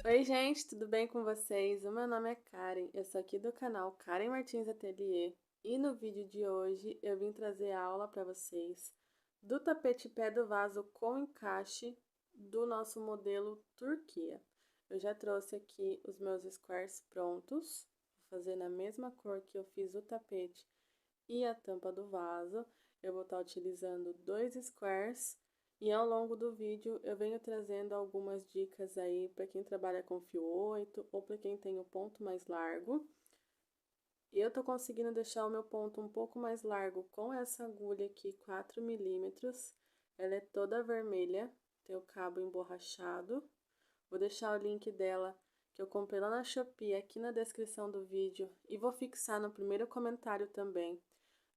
Oi gente, tudo bem com vocês? O meu nome é Karen, eu sou aqui do canal Karen Martins Atelier e no vídeo de hoje eu vim trazer a aula para vocês do tapete pé do vaso com encaixe do nosso modelo Turquia. Eu já trouxe aqui os meus squares prontos, vou fazer na mesma cor que eu fiz o tapete e a tampa do vaso. Eu vou estar utilizando 2 squares. E ao longo do vídeo eu venho trazendo algumas dicas aí para quem trabalha com fio 8 ou para quem tem o ponto mais largo. Eu tô conseguindo deixar o meu ponto um pouco mais largo com essa agulha aqui, 4 milímetros. Ela é toda vermelha, tem o cabo emborrachado. Vou deixar o link dela que eu comprei lá na Shopee aqui na descrição do vídeo e vou fixar no primeiro comentário também,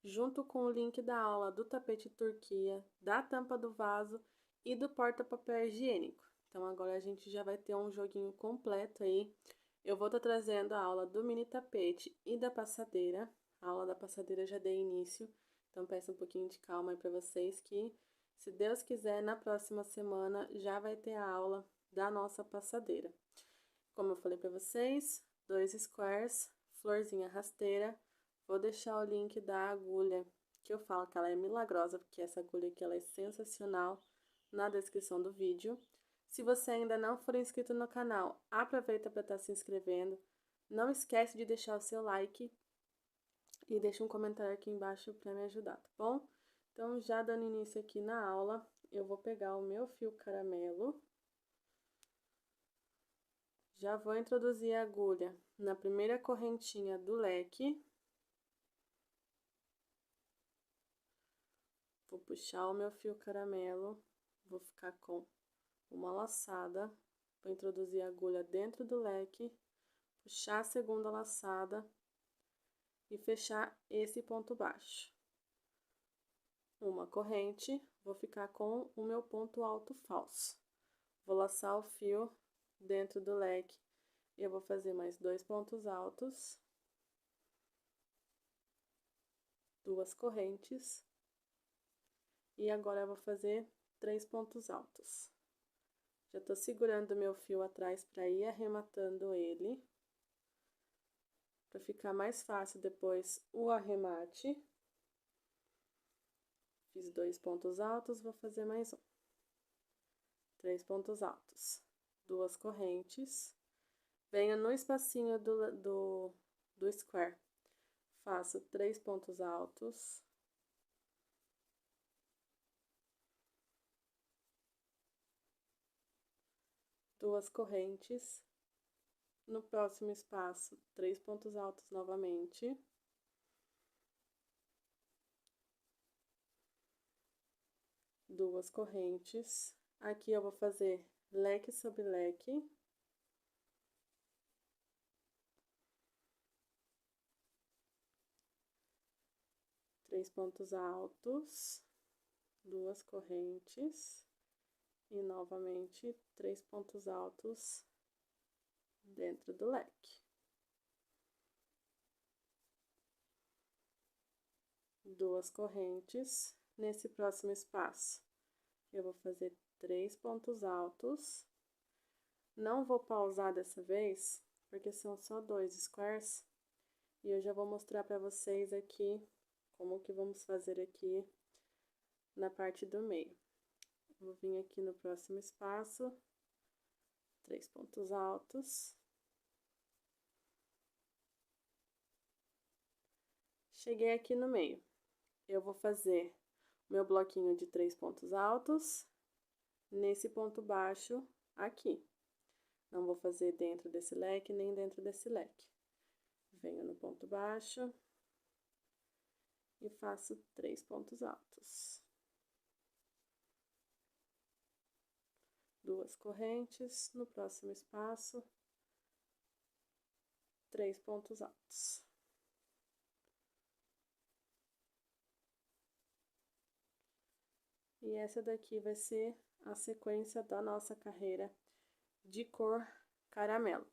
junto com o link da aula do tapete Turquia, da tampa do vaso e do porta-papel higiênico. Então agora a gente já vai ter um joguinho completo aí. Eu vou estar trazendo a aula do mini tapete e da passadeira. A aula da passadeira eu já dei início, então peço um pouquinho de calma aí para vocês que, se Deus quiser, na próxima semana já vai ter a aula da nossa passadeira. Como eu falei para vocês, 2 squares, florzinha rasteira. Vou deixar o link da agulha, que eu falo que ela é milagrosa, porque essa agulha aqui ela é sensacional, na descrição do vídeo. Se você ainda não for inscrito no canal, aproveita para estar se inscrevendo. Não esquece de deixar o seu like e deixa um comentário aqui embaixo para me ajudar, tá bom? Então, já dando início aqui na aula, eu vou pegar o meu fio caramelo. Já vou introduzir a agulha na primeira correntinha do leque. Vou puxar o meu fio caramelo, vou ficar com uma laçada, vou introduzir a agulha dentro do leque, puxar a segunda laçada e fechar esse ponto baixo. Uma corrente, vou ficar com o meu ponto alto falso. Vou laçar o fio dentro do leque e eu vou fazer mais 2 pontos altos, 2 correntes. E agora eu vou fazer 3 pontos altos. Já tô segurando o meu fio atrás para ir arrematando ele, para ficar mais fácil depois o arremate. Fiz 2 pontos altos, vou fazer mais um. 3 pontos altos, 2 correntes. Venho no espacinho do square, faço 3 pontos altos. 2 correntes, no próximo espaço, 3 pontos altos novamente. Duas correntes. Aqui eu vou fazer leque sobre leque. Três pontos altos, 2 correntes. E novamente 3 pontos altos dentro do leque. 2 correntes. Nesse próximo espaço, eu vou fazer 3 pontos altos. Não vou pausar dessa vez, porque são só 2 squares. E eu já vou mostrar para vocês aqui como que vamos fazer aqui na parte do meio. Vou vir aqui no próximo espaço, 3 pontos altos. Cheguei aqui no meio. Eu vou fazer meu bloquinho de 3 pontos altos nesse ponto baixo aqui. Não vou fazer dentro desse leque, nem dentro desse leque. Venho no ponto baixo e faço 3 pontos altos. 2 correntes, no próximo espaço, 3 pontos altos. E essa daqui vai ser a sequência da nossa carreira de cor caramelo.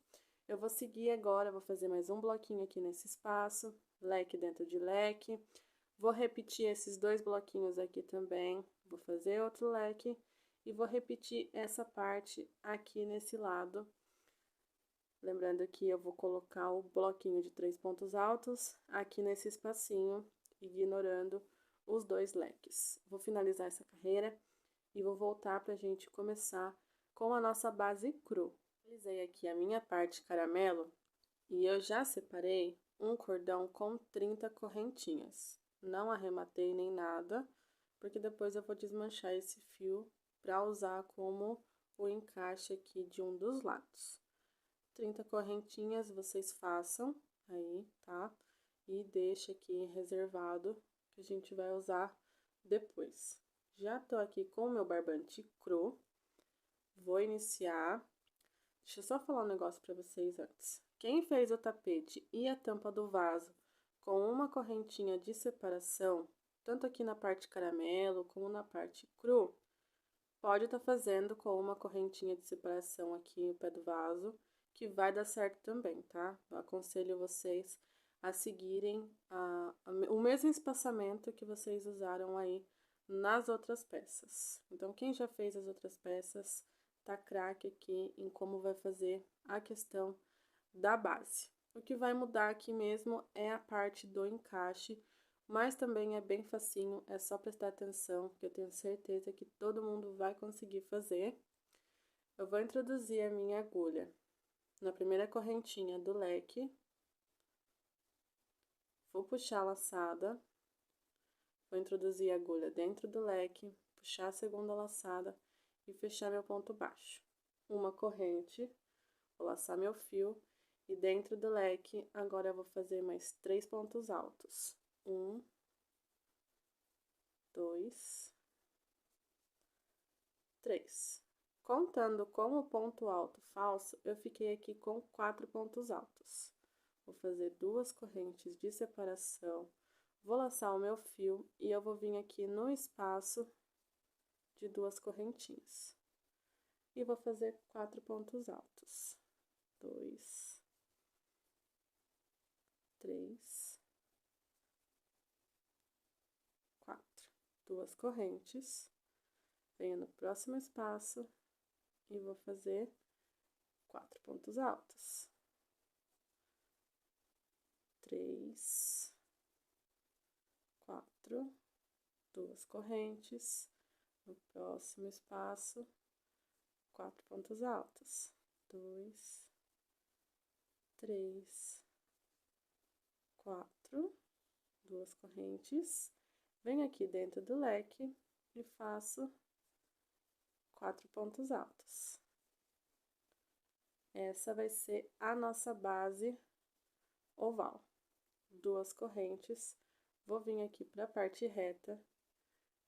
Eu vou seguir agora, vou fazer mais um bloquinho aqui nesse espaço, leque dentro de leque. Vou repetir esses 2 bloquinhos aqui também, vou fazer outro leque e vou repetir essa parte aqui nesse lado. Lembrando que eu vou colocar o bloquinho de 3 pontos altos aqui nesse espacinho, ignorando os 2 leques. Vou finalizar essa carreira e vou voltar pra gente começar com a nossa base cru. Finalizei aqui a minha parte caramelo e eu já separei um cordão com 30 correntinhas. Não arrematei nem nada, porque depois eu vou desmanchar esse fio para usar como o encaixe aqui de um dos lados. 30 correntinhas vocês façam aí, tá? E deixa aqui reservado, que a gente vai usar depois. Já tô aqui com o meu barbante cru, vou iniciar. Deixa eu só falar um negócio pra vocês antes. Quem fez o tapete e a tampa do vaso com uma correntinha de separação, tanto aqui na parte caramelo como na parte cru, pode estar fazendo com uma correntinha de separação aqui no pé do vaso, que vai dar certo também, tá? Eu aconselho vocês a seguirem o mesmo espaçamento que vocês usaram aí nas outras peças. Então, quem já fez as outras peças, tá craque aqui em como vai fazer a questão da base. O que vai mudar aqui mesmo é a parte do encaixe, mas também é bem facinho, é só prestar atenção, que eu tenho certeza que todo mundo vai conseguir fazer. Eu vou introduzir a minha agulha na primeira correntinha do leque, vou puxar a laçada, vou introduzir a agulha dentro do leque, puxar a segunda laçada e fechar meu ponto baixo. Uma corrente, vou laçar meu fio e dentro do leque, agora eu vou fazer mais 3 pontos altos. 1, 2, 3. Contando com o ponto alto falso, eu fiquei aqui com 4 pontos altos. Vou fazer 2 correntes de separação, vou laçar o meu fio e eu vou vir aqui no espaço de 2 correntinhas. E vou fazer 4 pontos altos. 2, 3, 4. 2 correntes. Venho no próximo espaço e vou fazer 4 pontos altos. 3, 4, 2 correntes. No próximo espaço, 4 pontos altos. 2, 3, 4, 2 correntes. Venho aqui dentro do leque e faço 4 pontos altos. Essa vai ser a nossa base oval. 2 correntes, vou vir aqui para a parte reta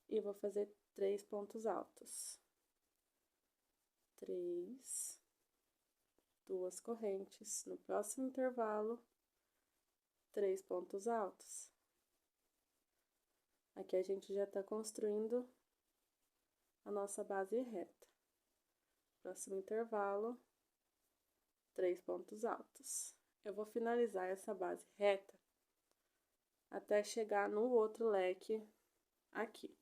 e vou fazer 3 pontos altos. 3, 2 correntes, no próximo intervalo, 3 pontos altos. Aqui a gente já tá construindo a nossa base reta. Próximo intervalo, 3 pontos altos. Eu vou finalizar essa base reta até chegar no outro leque aqui.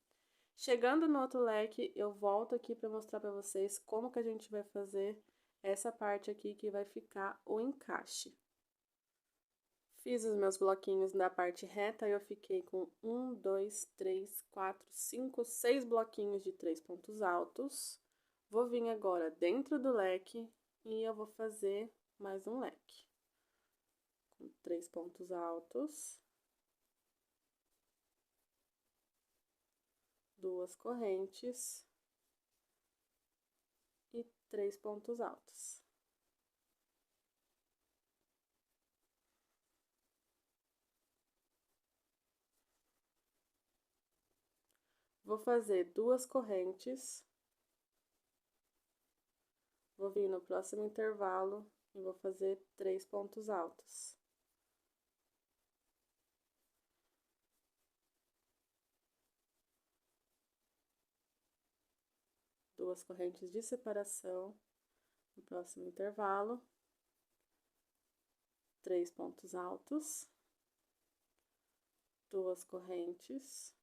Chegando no outro leque, eu volto aqui para mostrar para vocês como que a gente vai fazer essa parte aqui que vai ficar o encaixe. Fiz os meus bloquinhos da parte reta e eu fiquei com 1, 2, 3, 4, 5, 6 bloquinhos de 3 pontos altos. Vou vir agora dentro do leque e eu vou fazer mais um leque. Com 3 pontos altos. 2 correntes. E 3 pontos altos. Vou fazer 2 correntes, vou vir no próximo intervalo e vou fazer 3 pontos altos. Duas correntes de separação no próximo intervalo, 3 pontos altos, 2 correntes.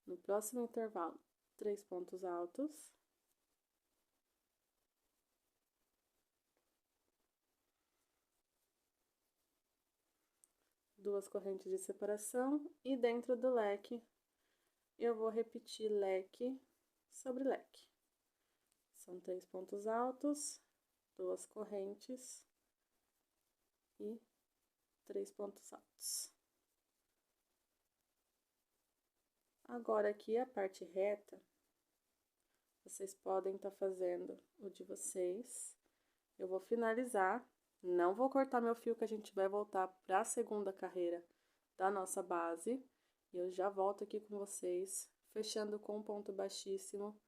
No próximo intervalo, 3 pontos altos. Duas correntes de separação e dentro do leque eu vou repetir leque sobre leque. São 3 pontos altos, 2 correntes e 3 pontos altos. Agora, aqui a parte reta, vocês podem estar fazendo o de vocês. Eu vou finalizar, não vou cortar meu fio, que a gente vai voltar para a segunda carreira da nossa base. E eu já volto aqui com vocês, fechando com um ponto baixíssimo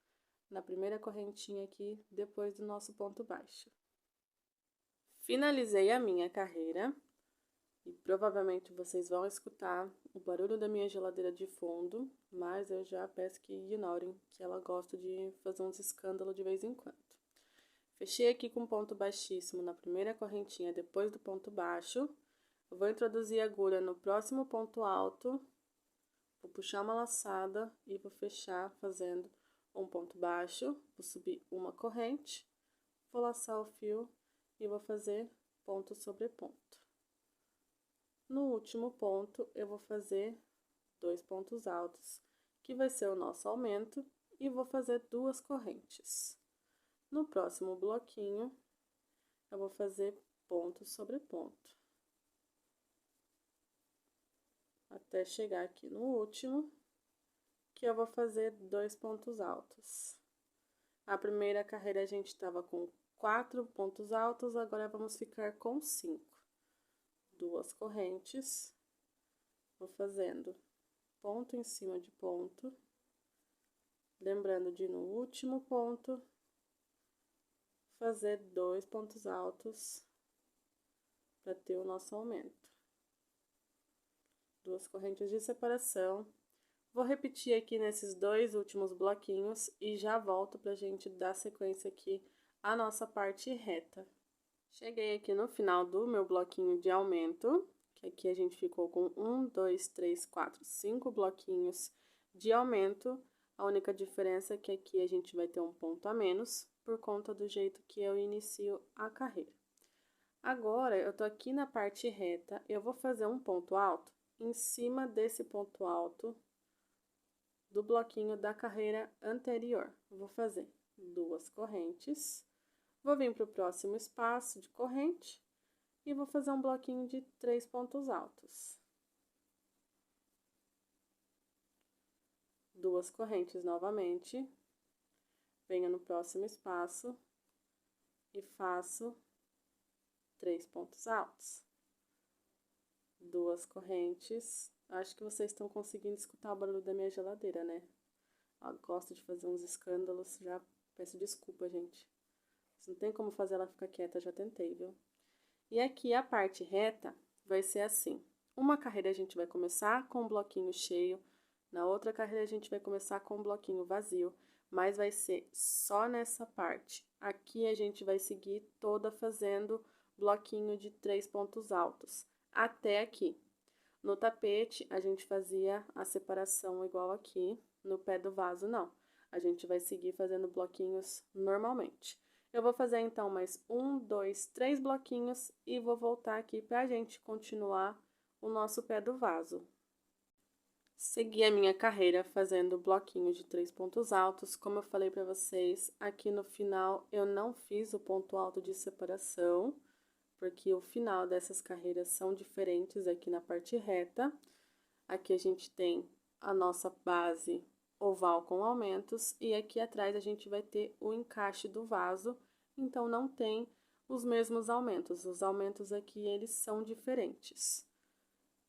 na primeira correntinha aqui, depois do nosso ponto baixo. Finalizei a minha carreira. E provavelmente vocês vão escutar o barulho da minha geladeira de fundo, mas eu já peço que ignorem, que ela gosta de fazer uns escândalos de vez em quando. Fechei aqui com ponto baixíssimo na primeira correntinha depois do ponto baixo. Eu vou introduzir a agulha no próximo ponto alto, vou puxar uma laçada e vou fechar fazendo um ponto baixo, vou subir uma corrente, vou laçar o fio e vou fazer ponto sobre ponto. No último ponto, eu vou fazer 2 pontos altos, que vai ser o nosso aumento, e vou fazer 2 correntes. No próximo bloquinho, eu vou fazer ponto sobre ponto. Até chegar aqui no último, que eu vou fazer 2 pontos altos. A primeira carreira a gente estava com 4 pontos altos, agora vamos ficar com 5. 2 correntes, vou fazendo ponto em cima de ponto, lembrando de no último ponto fazer 2 pontos altos para ter o nosso aumento. 2 correntes de separação. Vou repetir aqui nesses 2 últimos bloquinhos e já volto pra gente dar sequência aqui à nossa parte reta. Cheguei aqui no final do meu bloquinho de aumento, que aqui a gente ficou com 1, 2, 3, 4, 5 bloquinhos de aumento. A única diferença é que aqui a gente vai ter um ponto a menos, por conta do jeito que eu inicio a carreira. Agora, eu tô aqui na parte reta, eu vou fazer um ponto alto em cima desse ponto alto do bloquinho da carreira anterior. Vou fazer 2 correntes. Vou vir para o próximo espaço de corrente e vou fazer um bloquinho de 3 pontos altos. 2 correntes novamente. Venho no próximo espaço e faço 3 pontos altos. 2 correntes. Acho que vocês estão conseguindo escutar o barulho da minha geladeira, né? Eu gosto de fazer uns escândalos, já peço desculpa, gente. Não tem como fazer ela ficar quieta, já tentei, viu? E aqui a parte reta vai ser assim. Uma carreira a gente vai começar com um bloquinho cheio, na outra carreira a gente vai começar com um bloquinho vazio, mas vai ser só nessa parte. Aqui a gente vai seguir toda fazendo bloquinho de 3 pontos altos, até aqui. No tapete, a gente fazia a separação igual aqui, no pé do vaso não. A gente vai seguir fazendo bloquinhos normalmente. Eu vou fazer, então, mais 1, 2, 3 bloquinhos e vou voltar aqui pra gente continuar o nosso pé do vaso. Segui a minha carreira fazendo bloquinho de 3 pontos altos. Como eu falei pra vocês, aqui no final eu não fiz o ponto alto de separação, porque o final dessas carreiras são diferentes aqui na parte reta. Aqui a gente tem a nossa base oval com aumentos e aqui atrás a gente vai ter o encaixe do vaso, então não tem os mesmos aumentos. Os aumentos aqui, eles são diferentes.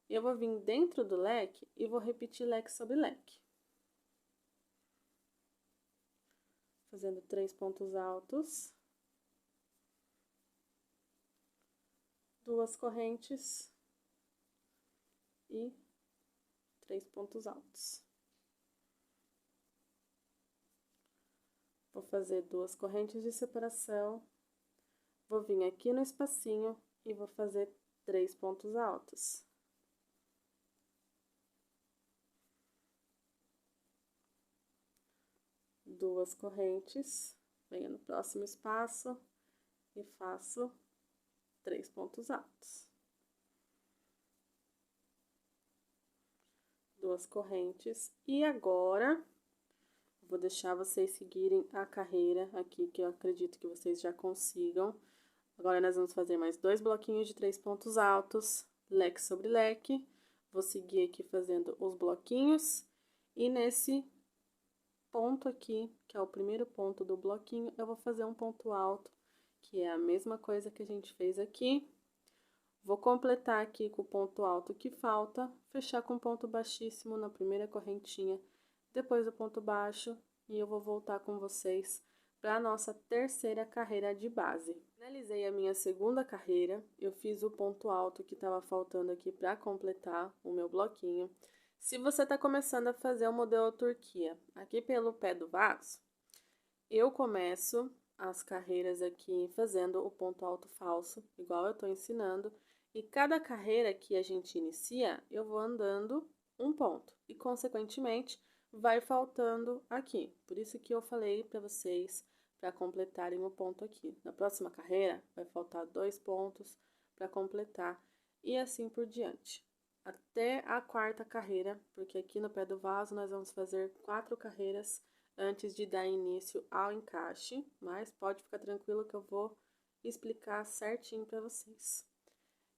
Eu vou vir dentro do leque e vou repetir leque sobre leque. Fazendo 3 pontos altos. 2 correntes e 3 pontos altos. Vou fazer 2 correntes de separação, vou vir aqui no espacinho e vou fazer 3 pontos altos. 2 correntes, venho no próximo espaço e faço 3 pontos altos. 2 correntes. E agora, vou deixar vocês seguirem a carreira aqui, que eu acredito que vocês já consigam. Agora, nós vamos fazer mais 2 bloquinhos de 3 pontos altos, leque sobre leque. Vou seguir aqui fazendo os bloquinhos. E nesse ponto aqui, que é o primeiro ponto do bloquinho, eu vou fazer um ponto alto, que é a mesma coisa que a gente fez aqui. Vou completar aqui com o ponto alto que falta, fechar com ponto baixíssimo na primeira correntinha, depois do ponto baixo, e eu vou voltar com vocês para a nossa terceira carreira de base. Finalizei a minha segunda carreira, eu fiz o ponto alto que estava faltando aqui para completar o meu bloquinho. Se você está começando a fazer o modelo Turquia, aqui pelo pé do vaso, eu começo as carreiras aqui fazendo o ponto alto falso, igual eu tô ensinando, e cada carreira que a gente inicia, eu vou andando um ponto, e consequentemente, vai faltando aqui. Por isso que eu falei para vocês, para completarem o ponto aqui. Na próxima carreira, vai faltar 2 pontos para completar, e assim por diante. Até a quarta carreira, porque aqui no pé do vaso nós vamos fazer 4 carreiras antes de dar início ao encaixe, mas pode ficar tranquilo que eu vou explicar certinho para vocês.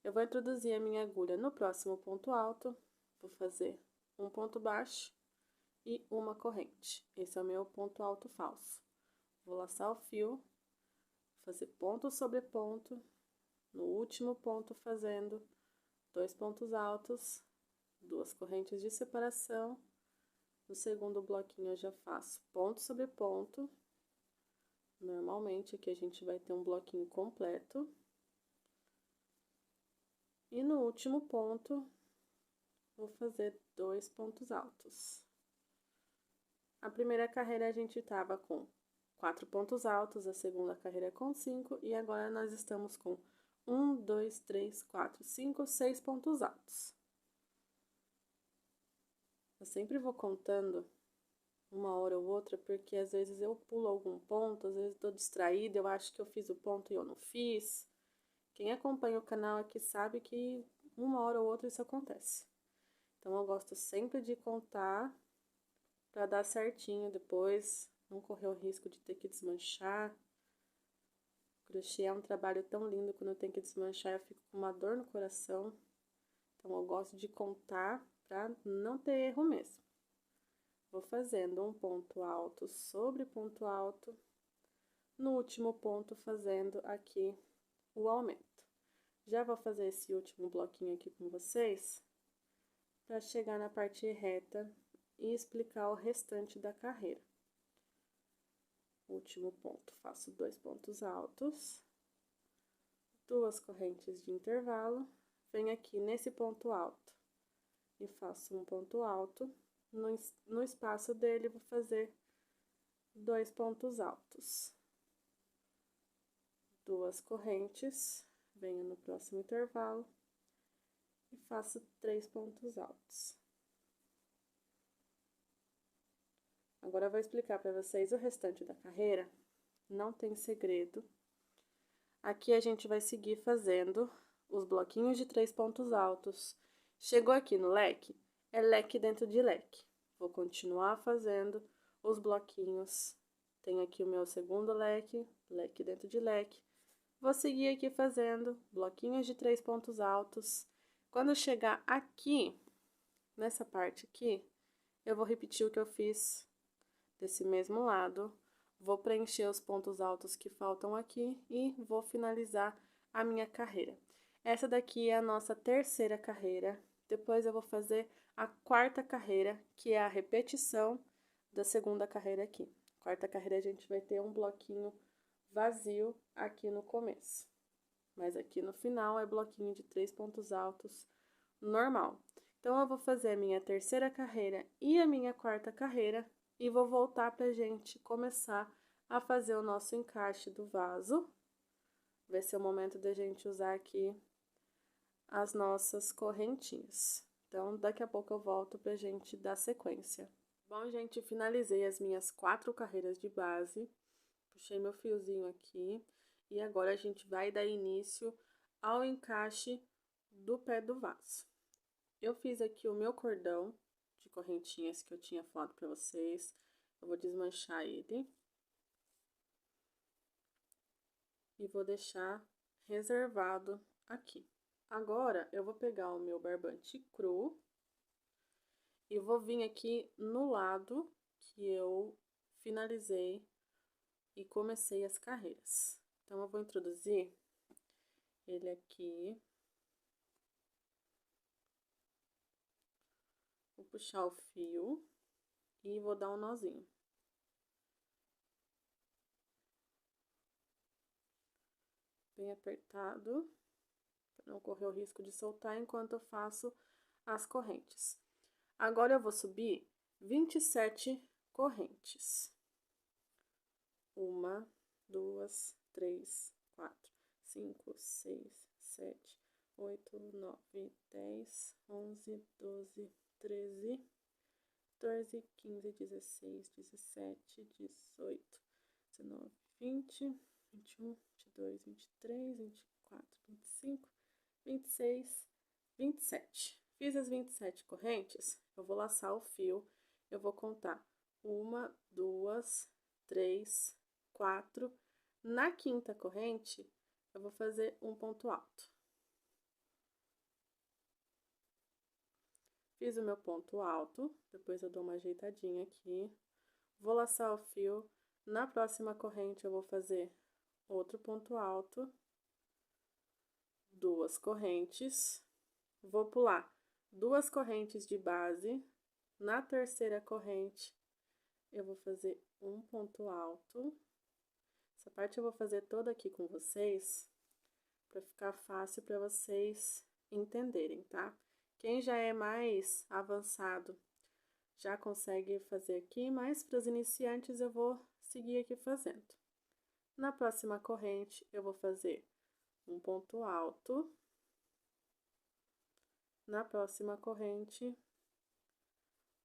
Eu vou introduzir a minha agulha no próximo ponto alto, vou fazer um ponto baixo e uma corrente. Esse é o meu ponto alto falso. Vou laçar o fio, fazer ponto sobre ponto, no último ponto fazendo 2 pontos altos, 2 correntes de separação. No segundo bloquinho eu já faço ponto sobre ponto. Normalmente aqui a gente vai ter um bloquinho completo. E no último ponto, vou fazer 2 pontos altos. A primeira carreira a gente tava com 4 pontos altos, a segunda carreira com 5, e agora nós estamos com 1, 2, 3, 4, 5, 6 pontos altos. Eu sempre vou contando uma hora ou outra, porque às vezes eu pulo algum ponto, às vezes tô distraída, eu acho que eu fiz o ponto e eu não fiz. Quem acompanha o canal aqui sabe que uma hora ou outra isso acontece. Então, eu gosto sempre de contar para dar certinho depois, não correr o risco de ter que desmanchar. Crochê é um trabalho tão lindo, quando eu tenho que desmanchar eu fico com uma dor no coração. Então, eu gosto de contar para não ter erro mesmo. Vou fazendo um ponto alto sobre ponto alto, no último ponto fazendo aqui o aumento. Já vou fazer esse último bloquinho aqui com vocês, para chegar na parte reta e explicar o restante da carreira. Último ponto, faço 2 pontos altos, 2 correntes de intervalo, venho aqui nesse ponto alto e faço um ponto alto. No espaço dele, vou fazer 2 pontos altos, 2 correntes, venho no próximo intervalo e faço 3 pontos altos. Agora, eu vou explicar para vocês o restante da carreira, não tem segredo. Aqui a gente vai seguir fazendo os bloquinhos de 3 pontos altos. Chegou aqui no leque, é leque dentro de leque. Vou continuar fazendo os bloquinhos. Tenho aqui o meu segundo leque, leque dentro de leque. Vou seguir aqui fazendo bloquinhos de 3 pontos altos. Quando chegar aqui, nessa parte aqui, eu vou repetir o que eu fiz desse mesmo lado. Vou preencher os pontos altos que faltam aqui e vou finalizar a minha carreira. Essa daqui é a nossa terceira carreira. Depois eu vou fazer a quarta carreira, que é a repetição da segunda carreira aqui. Quarta carreira a gente vai ter um bloquinho vazio aqui no começo. Mas aqui no final é bloquinho de 3 pontos altos normal. Então, eu vou fazer a minha terceira carreira e a minha quarta carreira e vou voltar pra gente começar a fazer o nosso encaixe do vaso. Vai ser o momento da gente usar aqui as nossas correntinhas. Então, daqui a pouco eu volto pra gente dar sequência. Bom, gente, finalizei as minhas 4 carreiras de base, puxei meu fiozinho aqui e agora a gente vai dar início ao encaixe do pé do vaso. Eu fiz aqui o meu cordão de correntinhas que eu tinha falado para vocês. Eu vou desmanchar ele e vou deixar reservado aqui. Agora, eu vou pegar o meu barbante cru e vou vir aqui no lado que eu finalizei e comecei as carreiras. Então, eu vou introduzir ele aqui. Vou puxar o fio e vou dar um nozinho. Bem apertado, para não correr o risco de soltar enquanto eu faço as correntes. Agora, eu vou subir 27 correntes. 1, 2, 3, 4, 5, 6, 7, 8, 9, 10, 11, 12, 13, 14, 15, 16, 17, 18, 19, 20, 21, 22, 23, 24, 25, 26, 27. Fiz as 27 correntes, eu vou laçar o fio, eu vou contar 1, 2, 3, 4. Na quinta corrente, eu vou fazer um ponto alto. Fiz o meu ponto alto, depois eu dou uma ajeitadinha aqui. Vou laçar o fio. Na próxima corrente, eu vou fazer outro ponto alto. 2 correntes. Vou pular 2 correntes de base. Na terceira corrente, eu vou fazer um ponto alto. Essa parte eu vou fazer toda aqui com vocês, para ficar fácil para vocês entenderem, tá? Quem já é mais avançado já consegue fazer aqui, mas para os iniciantes eu vou seguir aqui fazendo. Na próxima corrente, eu vou fazer um ponto alto. Na próxima corrente,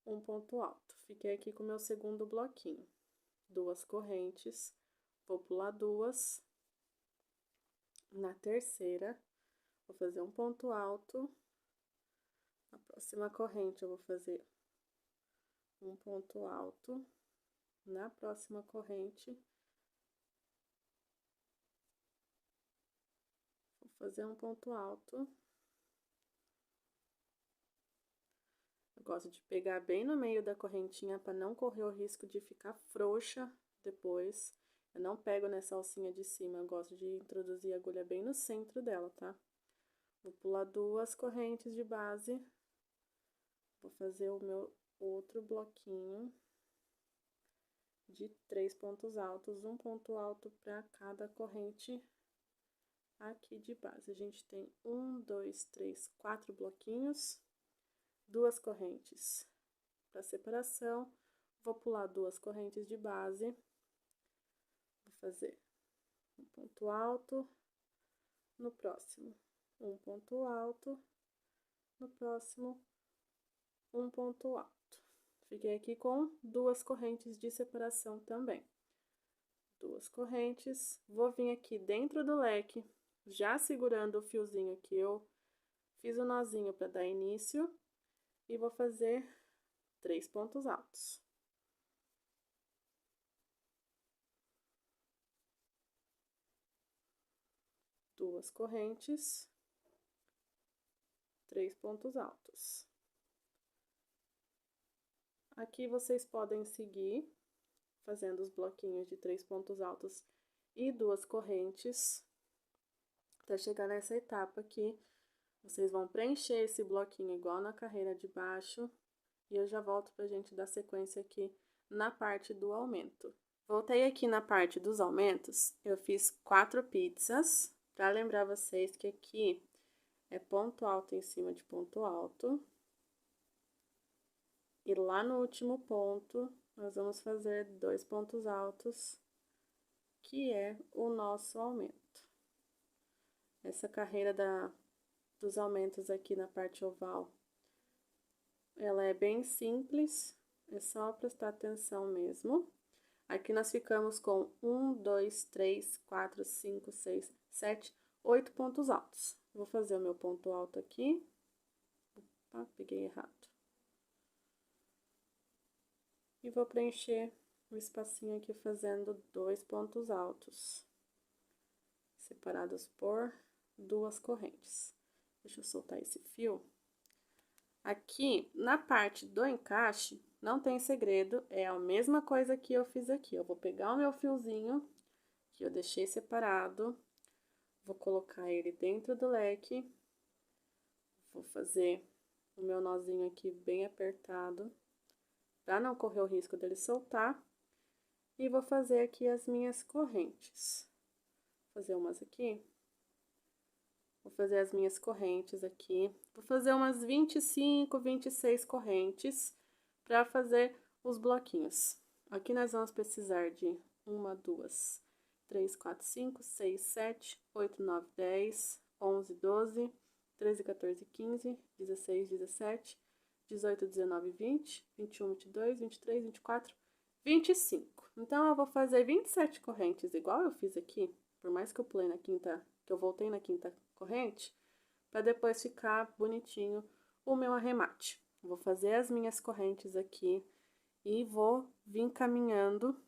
um ponto alto. Fiquei aqui com o meu segundo bloquinho. 2 correntes, vou pular 2. Na terceira, vou fazer um ponto alto. Na próxima corrente, eu vou fazer um ponto alto. Na próxima corrente, vou fazer um ponto alto. Eu gosto de pegar bem no meio da correntinha para não correr o risco de ficar frouxa depois. Eu não pego nessa alcinha de cima, eu gosto de introduzir a agulha bem no centro dela, tá? Vou pular 2 correntes de base. Vou fazer o meu outro bloquinho de 3 pontos altos, um ponto alto para cada corrente aqui de base. A gente tem 1, 2, 3, 4 bloquinhos, 2 correntes para separação. Vou pular 2 correntes de base, vou fazer um ponto alto, no próximo um ponto alto, no próximo um ponto alto. Fiquei aqui com 2 correntes de separação também. 2 correntes, vou vir aqui dentro do leque, já segurando o fiozinho que eu fiz o nozinho para dar início, e vou fazer 3 pontos altos. Duas correntes, 3 pontos altos. Aqui vocês podem seguir fazendo os bloquinhos de 3 pontos altos e 2 correntes, até chegar nessa etapa aqui. Vocês vão preencher esse bloquinho igual na carreira de baixo, e eu já volto pra gente dar sequência aqui na parte do aumento. Voltei aqui na parte dos aumentos, eu fiz 4 pizzas, para lembrar vocês que aqui é ponto alto em cima de ponto alto. E lá no último ponto, nós vamos fazer 2 pontos altos, que é o nosso aumento. Essa carreira dos aumentos aqui na parte oval, ela é bem simples, É só prestar atenção mesmo. Aqui nós ficamos com 1, 2, 3, 4, 5, 6, 7, 8 pontos altos. Vou fazer o meu ponto alto aqui. Opa, peguei errado. E vou preencher o espacinho aqui fazendo 2 pontos altos, separados por 2 correntes. Deixa eu soltar esse fio. Aqui, na parte do encaixe, não tem segredo, é a mesma coisa que eu fiz aqui. Eu vou pegar o meu fiozinho, que eu deixei separado, vou colocar ele dentro do leque, vou fazer o meu nozinho aqui bem apertado, para não correr o risco dele soltar, e vou fazer aqui as minhas correntes. Vou fazer umas aqui. Vou fazer as minhas correntes aqui. Vou fazer umas 25, 26 correntes para fazer os bloquinhos. Aqui nós vamos precisar de 1, 2, 3, 4, 5, 6, 7, 8, 9, 10, 11, 12, 13, 14, 15, 16, 17, 18, 19, 20, 21, 22, 23, 24, 25. Então, eu vou fazer 27 correntes, igual eu fiz aqui, por mais que eu pulei na quinta, que eu voltei na quinta corrente, para depois ficar bonitinho o meu arremate. Vou fazer as minhas correntes aqui e vou vir caminhando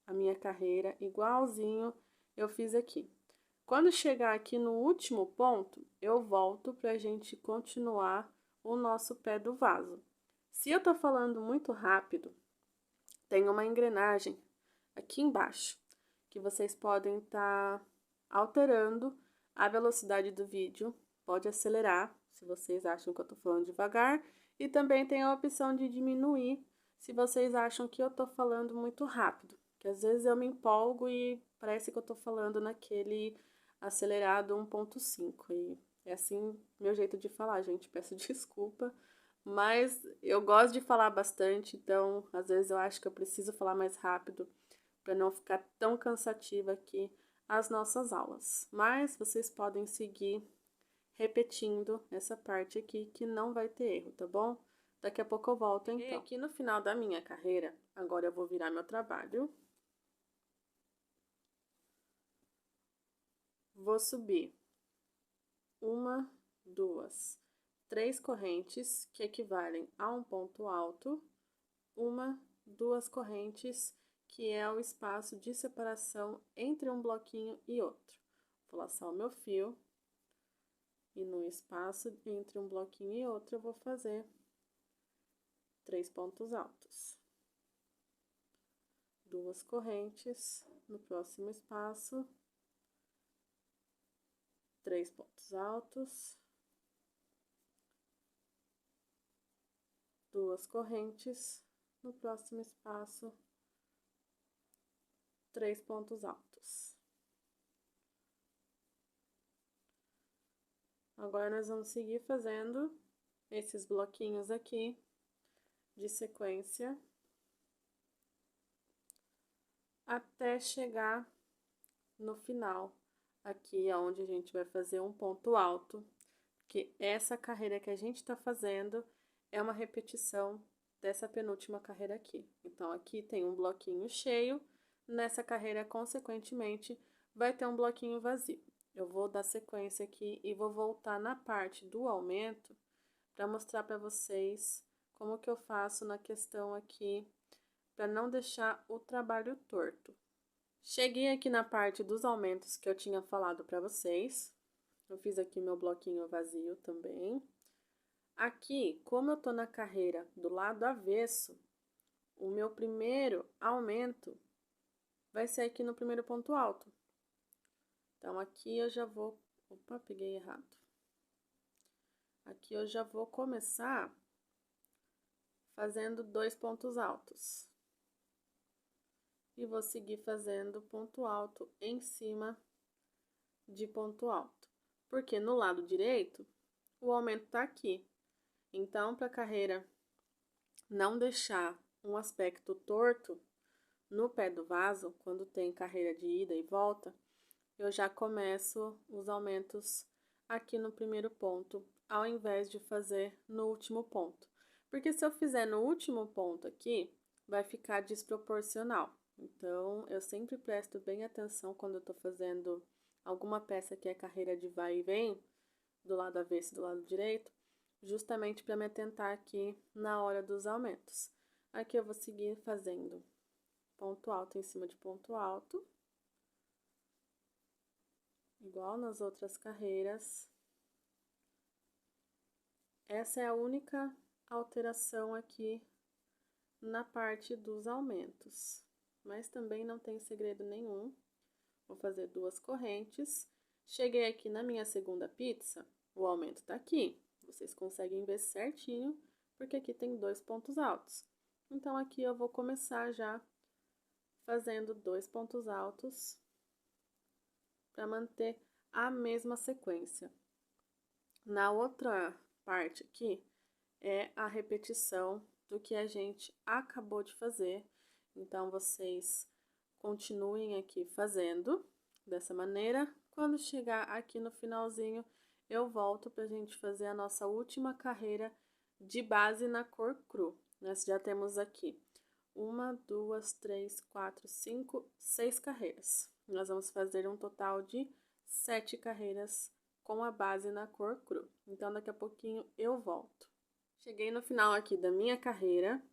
a minha carreira igualzinho eu fiz aqui. Quando chegar aqui no último ponto, eu volto pra gente continuar o nosso pé do vaso. Se eu tô falando muito rápido, tem uma engrenagem aqui embaixo, que vocês podem estar alterando a velocidade do vídeo, pode acelerar, se vocês acham que eu tô falando devagar, e também tem a opção de diminuir, se vocês acham que eu tô falando muito rápido, que às vezes eu me empolgo e parece que eu tô falando naquele acelerado 1.5, e é assim meu jeito de falar, gente, peço desculpa, mas eu gosto de falar bastante, então às vezes eu acho que eu preciso falar mais rápido para não ficar tão cansativa aqui as nossas aulas. Mas vocês podem seguir repetindo essa parte aqui que não vai ter erro, tá bom? Daqui a pouco eu volto então. E aqui no final da minha carreira, agora eu vou virar meu trabalho. Vou subir 1, 2, 3 correntes que equivalem a um ponto alto, 1, 2 correntes que é o espaço de separação entre um bloquinho e outro. Vou laçar o meu fio e no espaço entre um bloquinho e outro eu vou fazer 3 pontos altos. 2 correntes no próximo espaço, 3 pontos altos, 2 correntes no próximo espaço, 3 pontos altos. Agora, nós vamos seguir fazendo esses bloquinhos aqui de sequência até chegar no final, aqui é onde a gente vai fazer um ponto alto, que essa carreira que a gente tá fazendo é uma repetição dessa penúltima carreira aqui. Então, aqui tem um bloquinho cheio, nessa carreira, consequentemente, vai ter um bloquinho vazio. Eu vou dar sequência aqui e vou voltar na parte do aumento para mostrar para vocês como que eu faço na questão aqui para não deixar o trabalho torto. Cheguei aqui na parte dos aumentos que eu tinha falado para vocês. Eu fiz aqui meu bloquinho vazio também. Aqui, como eu tô na carreira do lado avesso, o meu primeiro aumento vai ser aqui no primeiro ponto alto. Então, aqui eu já vou... Opa, peguei errado. Aqui eu já vou começar fazendo 2 pontos altos. E vou seguir fazendo ponto alto em cima de ponto alto. Porque no lado direito, o aumento tá aqui. Então, para a carreira não deixar um aspecto torto no pé do vaso, quando tem carreira de ida e volta, eu já começo os aumentos aqui no primeiro ponto, ao invés de fazer no último ponto. Porque se eu fizer no último ponto aqui, vai ficar desproporcional. Então, eu sempre presto bem atenção quando eu tô fazendo alguma peça que é carreira de vai e vem, do lado avesso e do lado direito, justamente para me atentar aqui na hora dos aumentos. Aqui eu vou seguir fazendo ponto alto em cima de ponto alto, igual nas outras carreiras. Essa é a única alteração aqui na parte dos aumentos, mas também não tem segredo nenhum. Vou fazer 2 correntes. Cheguei aqui na minha segunda pizza, o aumento tá aqui. Vocês conseguem ver certinho, porque aqui tem 2 pontos altos. Então, aqui eu vou começar já fazendo 2 pontos altos para manter a mesma sequência. Na outra parte aqui é a repetição do que a gente acabou de fazer. Então, vocês continuem aqui fazendo dessa maneira. Quando chegar aqui no finalzinho, eu volto para a gente fazer a nossa última carreira de base na cor cru. Nós já temos aqui 1, 2, 3, 4, 5, 6 carreiras. Nós vamos fazer um total de 7 carreiras com a base na cor cru. Então, daqui a pouquinho eu volto. Cheguei no final aqui da minha carreira.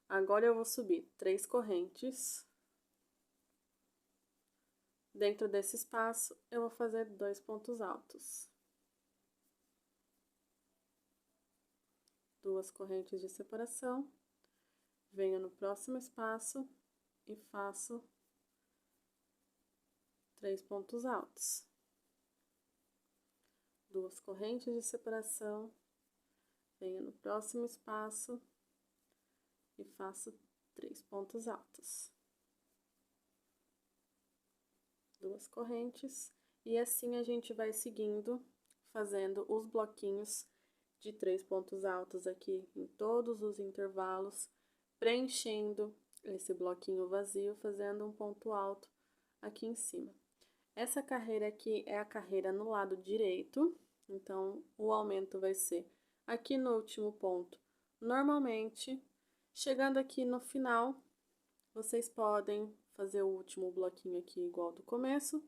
Agora eu vou subir 3 correntes. Dentro desse espaço, eu vou fazer 2 pontos altos. 2 correntes de separação. Venho no próximo espaço e faço 3 pontos altos. 2 correntes de separação. Venho no próximo espaço e faço 3 pontos altos. 2 correntes, e assim a gente vai seguindo, fazendo os bloquinhos de 3 pontos altos aqui em todos os intervalos, preenchendo esse bloquinho vazio, fazendo um ponto alto aqui em cima. Essa carreira aqui é a carreira no lado direito, então o aumento vai ser aqui no último ponto. Normalmente, chegando aqui no final, vocês podem fazer o último bloquinho aqui igual do começo,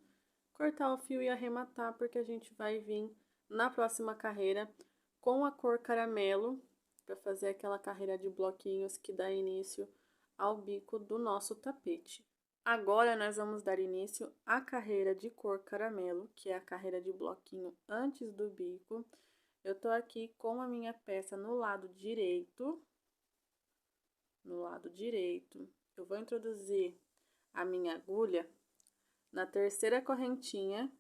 cortar o fio e arrematar, porque a gente vai vir na próxima carreira com a cor caramelo, para fazer aquela carreira de bloquinhos que dá início ao bico do nosso tapete. Agora, nós vamos dar início à carreira de cor caramelo, que é a carreira de bloquinho antes do bico. Eu tô aqui com a minha peça no lado direito. Eu vou introduzir a minha agulha na terceira correntinha.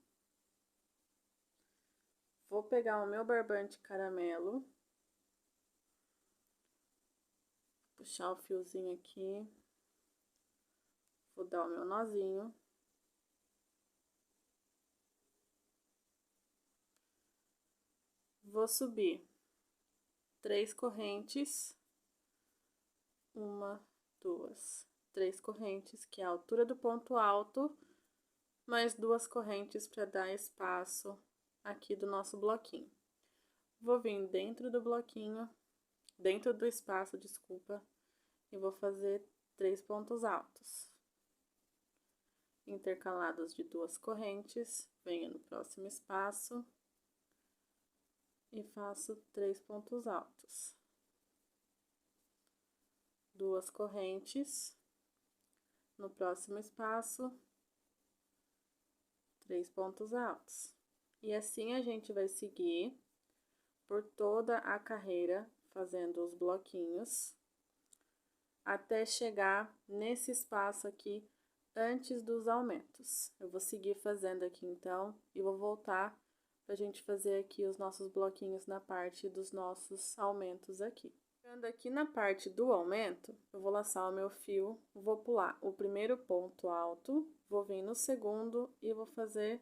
Vou pegar o meu barbante caramelo, puxar o fiozinho aqui, vou dar o meu nozinho. Vou subir 3 correntes, 1, 2, 3 correntes, que é a altura do ponto alto, mais 2 correntes para dar espaço aqui do nosso bloquinho. Vou vir dentro do bloquinho, dentro do espaço, desculpa, e vou fazer 3 pontos altos. Intercalados de 2 correntes, venho no próximo espaço e faço 3 pontos altos. 2 correntes, no próximo espaço, 3 pontos altos. E assim a gente vai seguir por toda a carreira, fazendo os bloquinhos, até chegar nesse espaço aqui, antes dos aumentos. Eu vou seguir fazendo aqui, então, e vou voltar pra gente fazer aqui os nossos bloquinhos na parte dos nossos aumentos aqui. Chegando aqui na parte do aumento, eu vou laçar o meu fio, vou pular o primeiro ponto alto, vou vir no segundo e vou fazer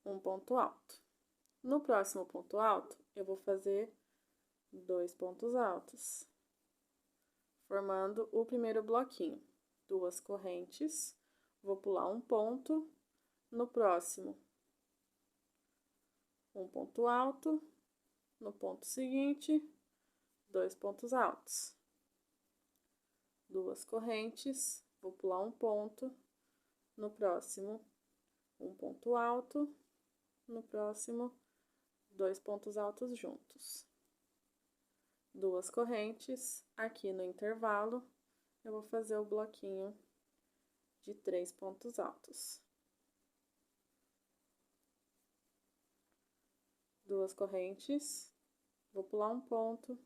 um ponto alto. No próximo ponto alto, eu vou fazer 2 pontos altos, formando o primeiro bloquinho. 2 correntes, vou pular um ponto, no próximo, um ponto alto, no ponto seguinte, 2 pontos altos. 2 correntes, vou pular um ponto, no próximo, um ponto alto, no próximo, 2 pontos altos juntos. 2 correntes, aqui no intervalo, eu vou fazer o bloquinho de 3 pontos altos. 2 correntes, vou pular um ponto,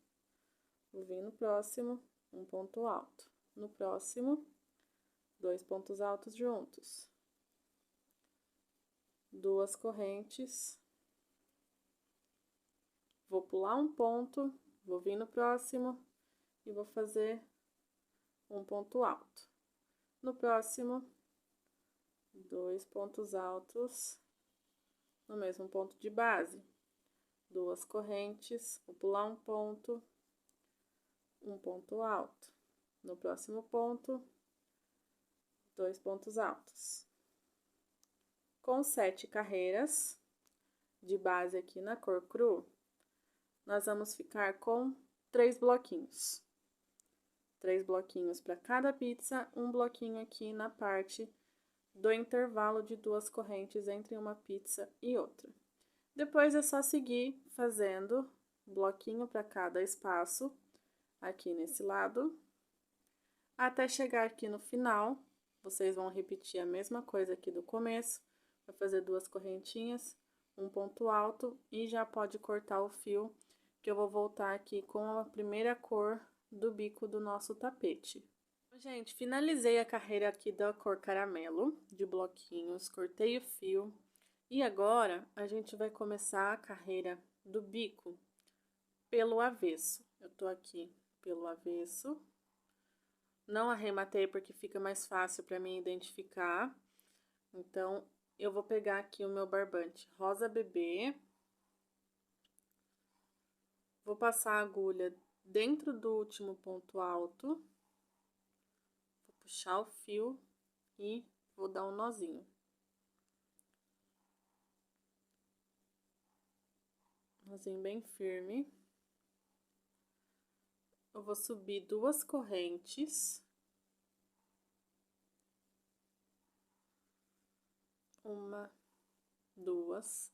vou vir no próximo, um ponto alto. No próximo, 2 pontos altos juntos. 2 correntes, vou pular um ponto, vou vir no próximo e vou fazer um ponto alto. No próximo, 2 pontos altos no mesmo ponto de base. 2 correntes, vou pular um ponto alto. No próximo ponto, 2 pontos altos. Com 7 carreiras de base aqui na cor cru, nós vamos ficar com 3 bloquinhos. 3 bloquinhos para cada pizza, um bloquinho aqui na parte do intervalo de 2 correntes entre uma pizza e outra. Depois é só seguir fazendo bloquinho para cada espaço, aqui nesse lado, até chegar aqui no final. Vocês vão repetir a mesma coisa aqui do começo, vai fazer 2 correntinhas, um ponto alto e já pode cortar o fio, que eu vou voltar aqui com a primeira cor do bico do nosso tapete. Gente, finalizei a carreira aqui da cor caramelo, de bloquinhos, cortei o fio. E agora, a gente vai começar a carreira do bico pelo avesso. Eu tô aqui pelo avesso. Não arrematei porque fica mais fácil para mim identificar. Então, eu vou pegar aqui o meu barbante rosa bebê. Vou passar a agulha dentro do último ponto alto. Vou puxar o fio e vou dar um nozinho. Nozinho bem firme. Eu vou subir 2 correntes. Uma, 2.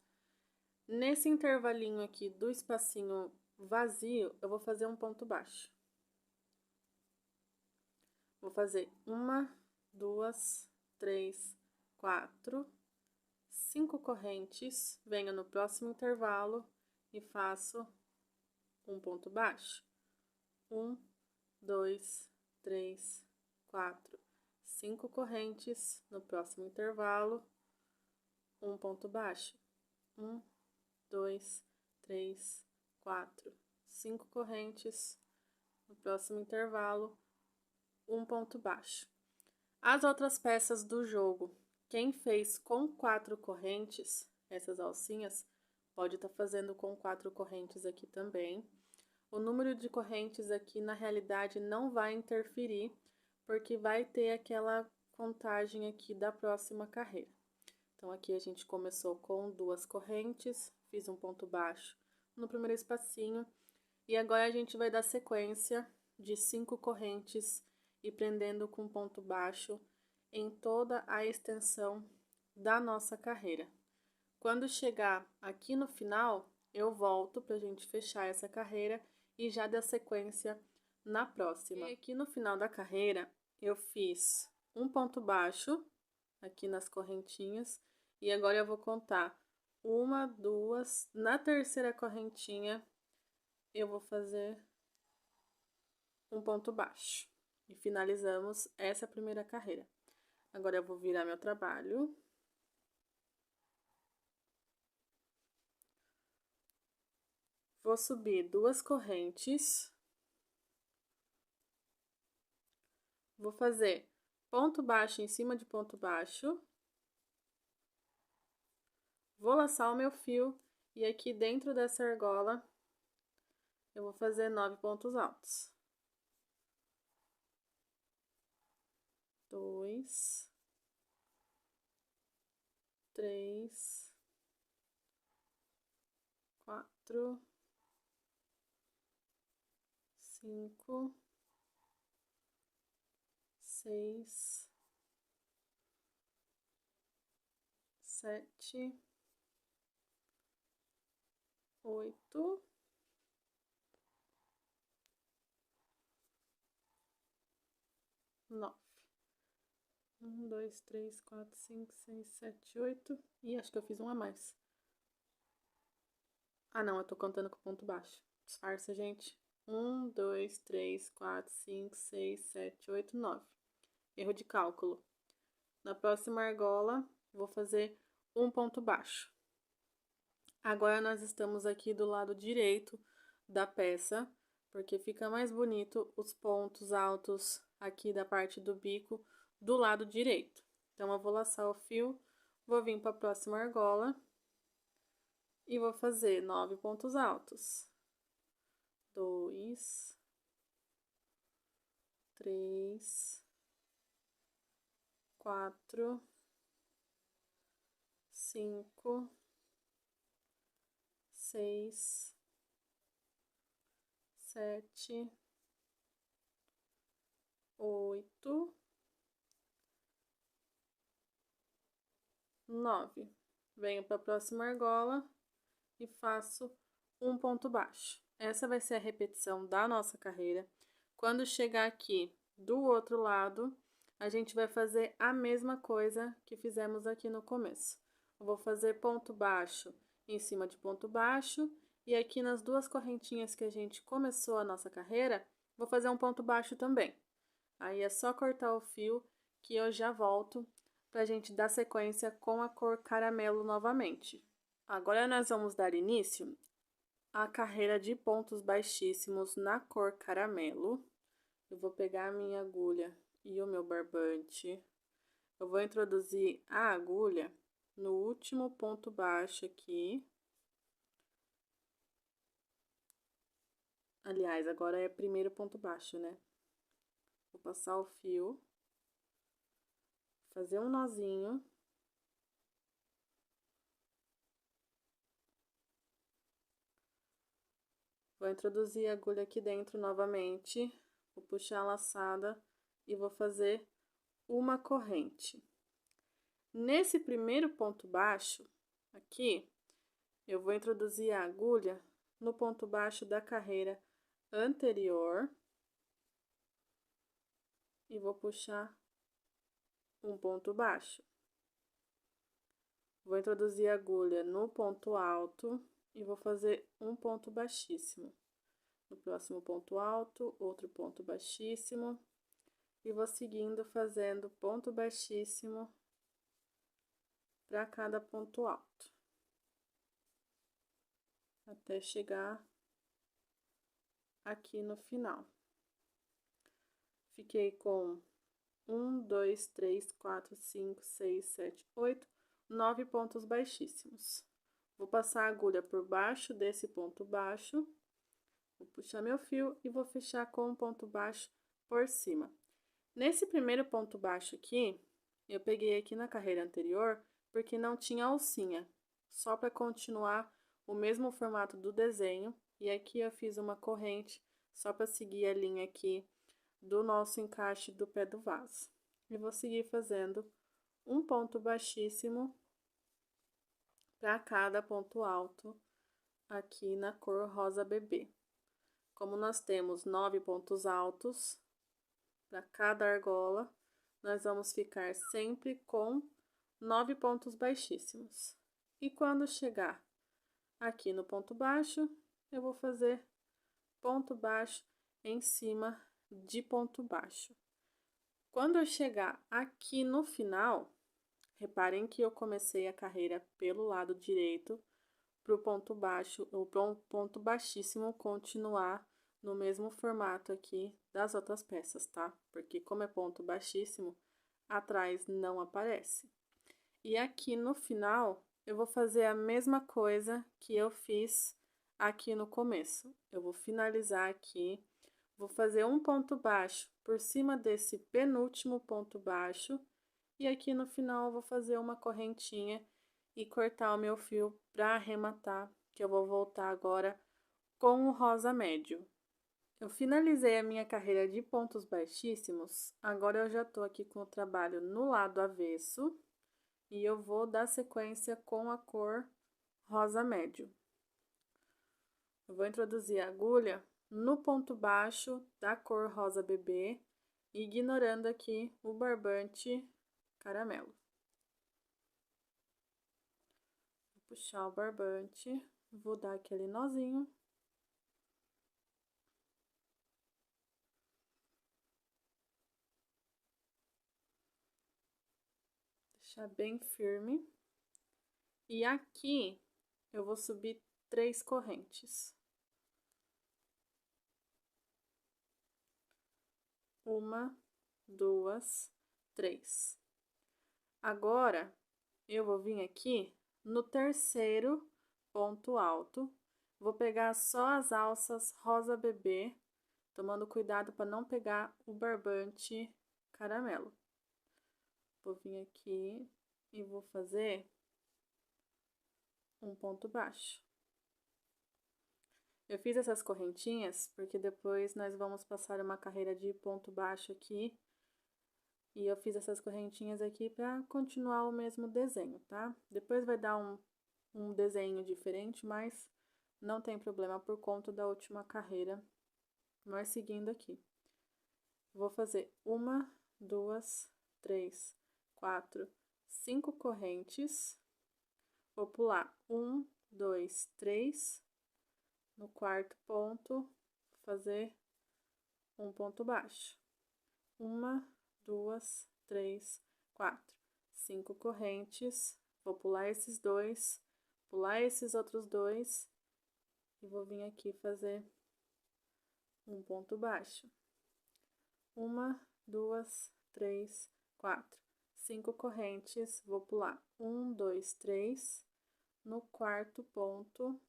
Nesse intervalinho aqui do espacinho vazio, eu vou fazer um ponto baixo. Vou fazer 1, 2, 3, 4, 5 correntes. Venho no próximo intervalo e faço um ponto baixo. 1, 2, 3, 4, 5 correntes. No próximo intervalo, um ponto baixo. 1, 2, 3, 4, 5 correntes. No próximo intervalo, um ponto baixo. As outras peças do jogo, quem fez com 4 correntes, essas alcinhas, pode estar fazendo com 4 correntes aqui também. O número de correntes aqui, na realidade, não vai interferir, porque vai ter aquela contagem aqui da próxima carreira. Então, aqui a gente começou com 2 correntes, fiz um ponto baixo no primeiro espacinho, e agora a gente vai dar sequência de 5 correntes e prendendo com ponto baixo em toda a extensão da nossa carreira. Quando chegar aqui no final, eu volto pra gente fechar essa carreira e já dar sequência na próxima. E aqui no final da carreira, eu fiz um ponto baixo aqui nas correntinhas e agora eu vou contar 1, 2, na terceira correntinha eu vou fazer um ponto baixo e finalizamos essa primeira carreira. Agora eu vou virar meu trabalho. Vou subir 2 correntes. Vou fazer ponto baixo em cima de ponto baixo. Vou laçar o meu fio e aqui dentro dessa argola eu vou fazer 9 pontos altos. 2, 3, 4, 5, 6, 7, 8, 9. 1, 2, 3, 4, 5, 6, 7, 8. E acho que eu fiz um a mais. Ah, não, eu tô contando com ponto baixo. Disfarça, gente. 1, 2, 3, 4, 5, 6, 7, 8, 9. Erro de cálculo. Na próxima argola, vou fazer um ponto baixo. Agora, nós estamos aqui do lado direito da peça, porque fica mais bonito os pontos altos aqui da parte do bico do lado direito. Então, eu vou laçar o fio, vou vir para a próxima argola e vou fazer 9 pontos altos. 2, 3, 4, 5, 6, 7, 8, 9. Venho para a próxima argola e faço um ponto baixo. Essa vai ser a repetição da nossa carreira. Quando chegar aqui do outro lado, a gente vai fazer a mesma coisa que fizemos aqui no começo. Eu vou fazer ponto baixo em cima de ponto baixo, e aqui nas duas correntinhas que a gente começou a nossa carreira, vou fazer um ponto baixo também. Aí é só cortar o fio que eu já volto pra gente dar sequência com a cor caramelo novamente. Agora nós vamos dar início à carreira de pontos baixíssimos na cor caramelo. Eu vou pegar a minha agulha e o meu barbante. Eu vou introduzir a agulha no último ponto baixo aqui. Aliás, agora é primeiro ponto baixo, né? Vou passar o fio, fazer um nozinho. Vou introduzir a agulha aqui dentro novamente, vou puxar a laçada e vou fazer uma corrente. Nesse primeiro ponto baixo, aqui, eu vou introduzir a agulha no ponto baixo da carreira anterior e vou puxar um ponto baixo. Vou introduzir a agulha no ponto alto e vou fazer um ponto baixíssimo. No próximo ponto alto, outro ponto baixíssimo, e vou seguindo fazendo ponto baixíssimo para cada ponto alto, até chegar aqui no final. Fiquei com 1, 2, 3, 4, 5, 6, 7, 8, 9 pontos baixíssimos. Vou passar a agulha por baixo desse ponto baixo, vou puxar meu fio e vou fechar com um ponto baixo por cima. Nesse primeiro ponto baixo aqui, eu peguei aqui na carreira anterior, porque não tinha alcinha, só para continuar o mesmo formato do desenho, e aqui eu fiz uma corrente só para seguir a linha aqui do nosso encaixe do pé do vaso. E vou seguir fazendo um ponto baixíssimo para cada ponto alto aqui na cor rosa bebê. Como nós temos 9 pontos altos para cada argola, nós vamos ficar sempre com 9 pontos baixíssimos. E quando chegar aqui no ponto baixo, eu vou fazer ponto baixo em cima de ponto baixo. Quando eu chegar aqui no final, reparem que eu comecei a carreira pelo lado direito, para o ponto baixo, ou ponto baixíssimo continuar no mesmo formato aqui das outras peças, tá? Porque como é ponto baixíssimo, atrás não aparece. E aqui no final, eu vou fazer a mesma coisa que eu fiz aqui no começo. Eu vou finalizar aqui, vou fazer um ponto baixo por cima desse penúltimo ponto baixo, e aqui no final eu vou fazer uma correntinha e cortar o meu fio para arrematar, que eu vou voltar agora com o rosa médio. Eu finalizei a minha carreira de pontos baixíssimos, agora eu já tô aqui com o trabalho no lado avesso e eu vou dar sequência com a cor rosa médio. Eu vou introduzir a agulha no ponto baixo da cor rosa bebê, ignorando aqui o barbante caramelo. Vou puxar o barbante, vou dar aquele nozinho. Deixar bem firme. E aqui eu vou subir 3 correntes. 1, 2, 3. Agora, eu vou vir aqui no terceiro ponto alto. Vou pegar só as alças rosa bebê, tomando cuidado para não pegar o barbante caramelo. Vou vir aqui e vou fazer um ponto baixo. Eu fiz essas correntinhas porque depois nós vamos passar uma carreira de ponto baixo aqui. E eu fiz essas correntinhas aqui para continuar o mesmo desenho, tá? Depois vai dar um desenho diferente, mas não tem problema por conta da última carreira. Nós seguindo aqui. Vou fazer 1, 2, 3, 4, 5 correntes. Vou pular 1, 2, 3. No quarto ponto, fazer um ponto baixo. 1, 2, 3, 4, 5 correntes. Vou pular esses dois, pular esses outros dois e vou vir aqui fazer um ponto baixo. 1, 2, 3, 4, 5 correntes. Vou pular 1, 2, 3. No quarto ponto,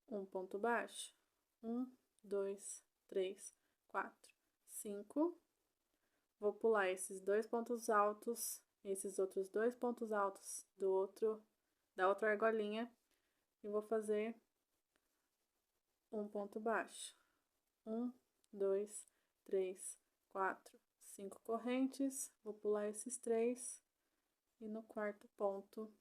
um ponto baixo. 1, 2, 3, 4, 5. Vou pular esses 2 pontos altos, esses outros 2 pontos altos da outra argolinha e vou fazer um ponto baixo. 1, 2, 3, 4, 5 correntes. Vou pular esses 3 e no quarto ponto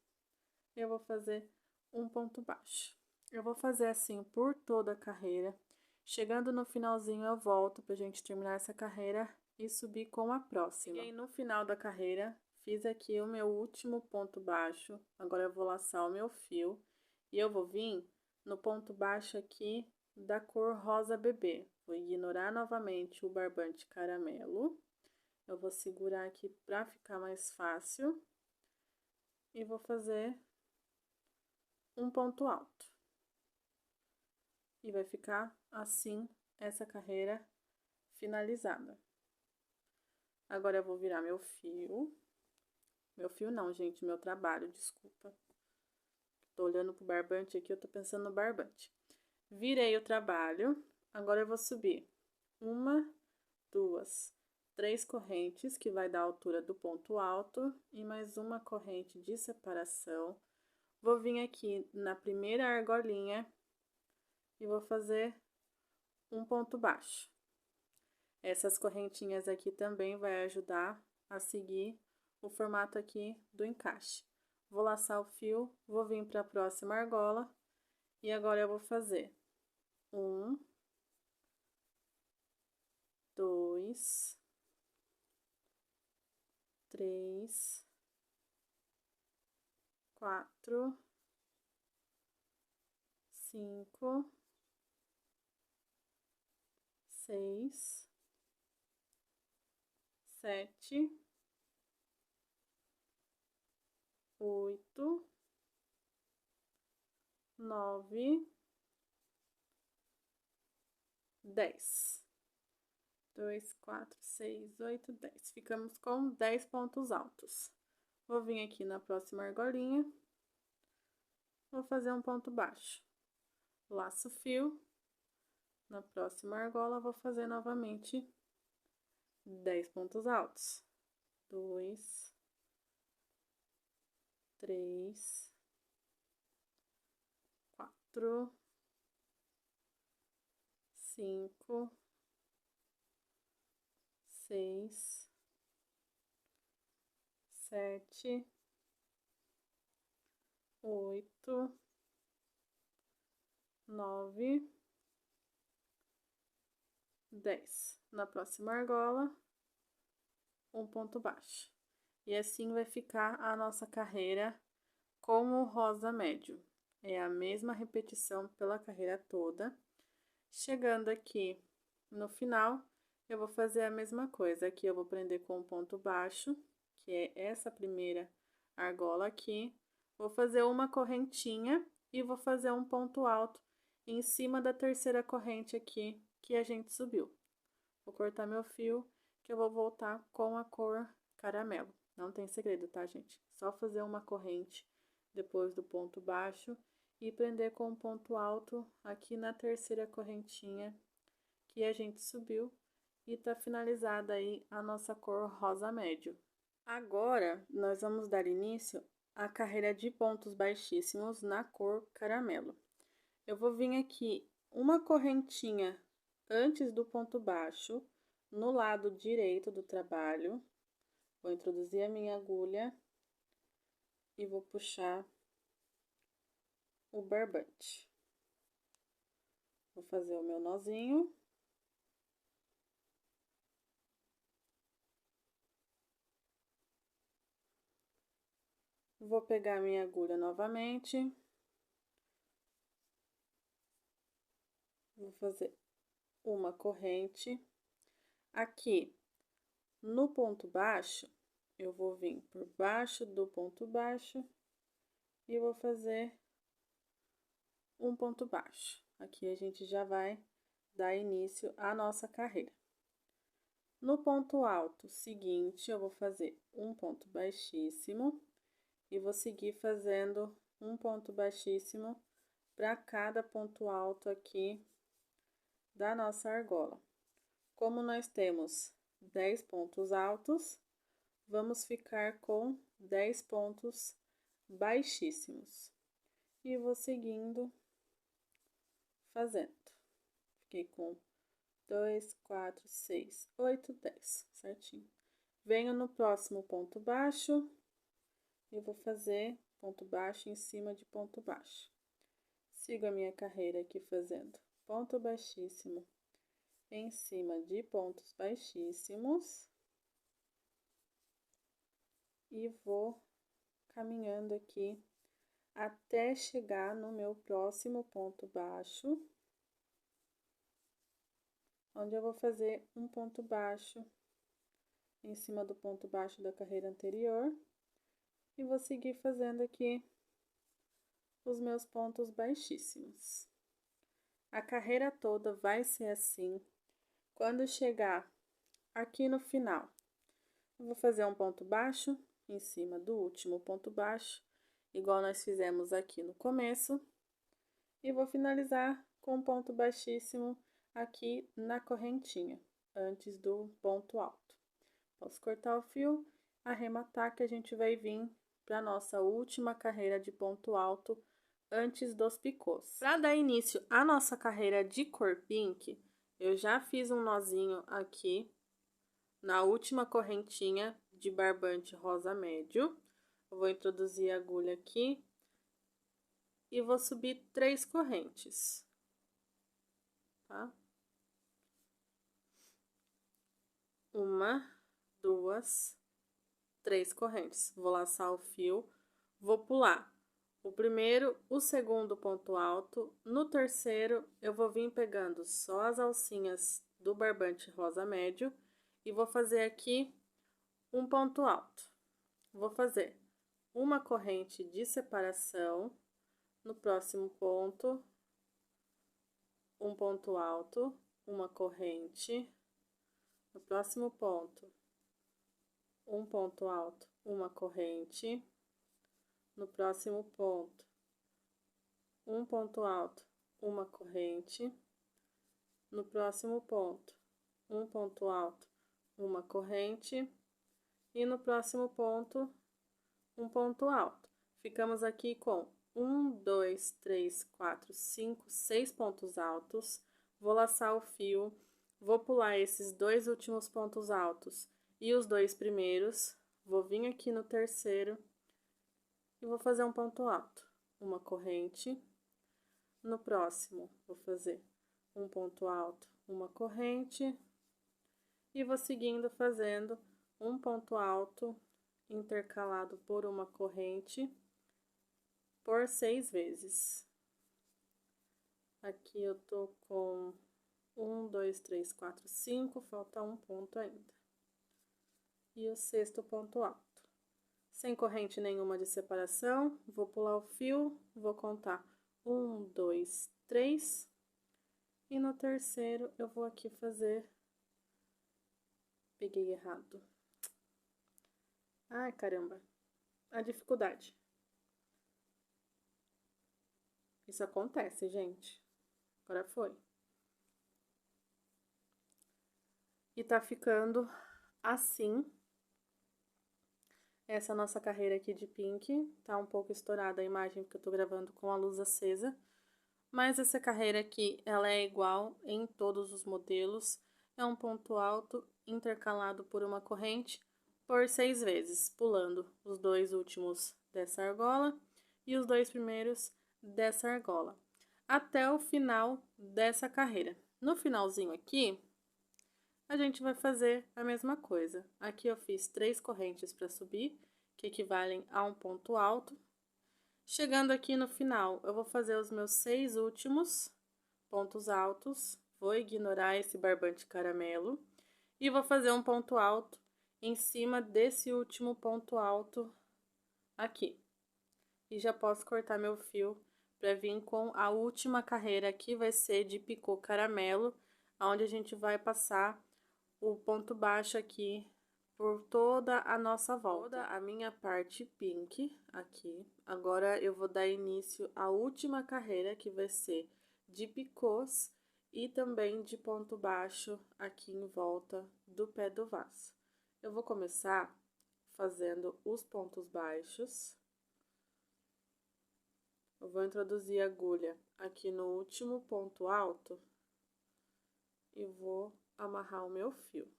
eu vou fazer um ponto baixo. Eu vou fazer assim por toda a carreira. Chegando no finalzinho eu volto pra gente terminar essa carreira e subir com a próxima. Cheguei no final da carreira, fiz aqui o meu último ponto baixo. Agora eu vou laçar o meu fio e eu vou vir no ponto baixo aqui da cor rosa bebê. Vou ignorar novamente o barbante caramelo. Eu vou segurar aqui pra ficar mais fácil e vou fazer um ponto alto. E vai ficar assim essa carreira finalizada. Agora eu vou virar meu fio. Meu fio não, gente, meu trabalho, desculpa. Tô olhando pro barbante aqui, eu tô pensando no barbante. Virei o trabalho, agora eu vou subir 1, 2, 3 correntes, que vai dar a altura do ponto alto, e mais uma corrente de separação. Vou vir aqui na primeira argolinha e vou fazer um ponto baixo. Essas correntinhas aqui também vai ajudar a seguir o formato aqui do encaixe. Vou laçar o fio, vou vir para a próxima argola e agora eu vou fazer 1, 2, 3, 4, 5, 6, 7, 8, 9, 10. 2, 4, 6, 8, 10. Ficamos com 10 pontos altos. Vou vir aqui na próxima argolinha, vou fazer um ponto baixo. Laço o fio, na próxima argola vou fazer novamente 10 pontos altos. 2, 3, 4, 5, 6, 7, 8, 9, 10. Na próxima argola, um ponto baixo. E assim vai ficar a nossa carreira como rosa médio. É a mesma repetição pela carreira toda. Chegando aqui no final, eu vou fazer a mesma coisa. Aqui eu vou prender com um ponto baixo, que é essa primeira argola aqui. Vou fazer uma correntinha e vou fazer um ponto alto em cima da terceira corrente aqui que a gente subiu. Vou cortar meu fio, que eu vou voltar com a cor caramelo. Não tem segredo, tá, gente? Só fazer uma corrente depois do ponto baixo e prender com um ponto alto aqui na terceira correntinha que a gente subiu e tá finalizada aí a nossa cor rosa médio. Agora, nós vamos dar início à carreira de pontos baixíssimos na cor caramelo. Eu vou vir aqui uma correntinha antes do ponto baixo, no lado direito do trabalho. Vou introduzir a minha agulha e vou puxar o barbante. Vou fazer o meu nozinho. Vou pegar a minha agulha novamente. Vou fazer uma corrente. Aqui, no ponto baixo, eu vou vir por baixo do ponto baixo e vou fazer um ponto baixo. Aqui a gente já vai dar início à nossa carreira. No ponto alto seguinte, eu vou fazer um ponto baixíssimo e vou seguir fazendo um ponto baixíssimo para cada ponto alto aqui da nossa argola. Como nós temos 10 pontos altos, vamos ficar com 10 pontos baixíssimos. E vou seguindo fazendo. Fiquei com 2, 4, 6, 8, 10, certinho. Venho no próximo ponto baixo e vou fazer ponto baixo em cima de ponto baixo. Sigo a minha carreira aqui fazendo ponto baixíssimo em cima de pontos baixíssimos. E vou caminhando aqui até chegar no meu próximo ponto baixo, onde eu vou fazer um ponto baixo em cima do ponto baixo da carreira anterior e vou seguir fazendo aqui os meus pontos baixíssimos. A carreira toda vai ser assim. Quando chegar aqui no final, eu vou fazer um ponto baixo em cima do último ponto baixo, igual nós fizemos aqui no começo, e vou finalizar com um ponto baixíssimo aqui na correntinha, antes do ponto alto. Posso cortar o fio, arrematar, que a gente vai vir para nossa última carreira de ponto alto antes dos picôs. Para dar início à nossa carreira de cor pink, eu já fiz um nozinho aqui na última correntinha de barbante rosa médio. Eu vou introduzir a agulha aqui e vou subir 3 correntes, tá? 1, 2, 3 correntes. Vou laçar o fio, vou pular o primeiro, o segundo ponto alto. No terceiro, eu vou vir pegando só as alcinhas do barbante rosa médio e vou fazer aqui um ponto alto. Vou fazer uma corrente de separação no próximo ponto, um ponto alto, uma corrente, no próximo ponto, um ponto alto, uma corrente, no próximo ponto, um ponto alto, uma corrente, no próximo ponto, um ponto alto, uma corrente, e no próximo ponto, um ponto alto. Ficamos aqui com 1, 2, 3, 4, 5, 6 pontos altos. vou laçar o fio, vou pular esses 2 últimos pontos altos e os 2 primeiros, vou vir aqui no terceiro e vou fazer um ponto alto, uma corrente. No próximo, vou fazer um ponto alto, uma corrente, e vou seguindo fazendo um ponto alto intercalado por uma corrente por 6 vezes. Aqui eu tô com 1, 2, 3, 4, 5, falta um ponto ainda. E o sexto ponto alto. Sem corrente nenhuma de separação, vou pular o fio, vou contar 1, 2, 3. E no terceiro, eu vou aqui fazer... Peguei errado. Ai, caramba. A dificuldade. Isso acontece, gente. Agora foi. E tá ficando assim. Essa nossa carreira aqui de pink. Tá um pouco estourada a imagem, porque eu tô gravando com a luz acesa. Mas essa carreira aqui, ela é igual em todos os modelos. É um ponto alto intercalado por uma corrente por 6 vezes, pulando os 2 últimos dessa argola e os 2 primeiros dessa argola, até o final dessa carreira. No finalzinho aqui, a gente vai fazer a mesma coisa. Aqui eu fiz 3 correntes para subir, que equivalem a um ponto alto. Chegando aqui no final, eu vou fazer os meus 6 últimos pontos altos, vou ignorar esse barbante caramelo e vou fazer um ponto alto em cima desse último ponto alto aqui. E já posso cortar meu fio para vir com a última carreira, que vai ser de picô caramelo, onde a gente vai passar o ponto baixo aqui por toda a nossa volta. Toda a minha parte pink aqui. Agora eu vou dar início à última carreira, que vai ser de picôs e também de ponto baixo aqui em volta do pé do vaso. Eu vou começar fazendo os pontos baixos. Eu vou introduzir a agulha aqui no último ponto alto e vou amarrar o meu fio.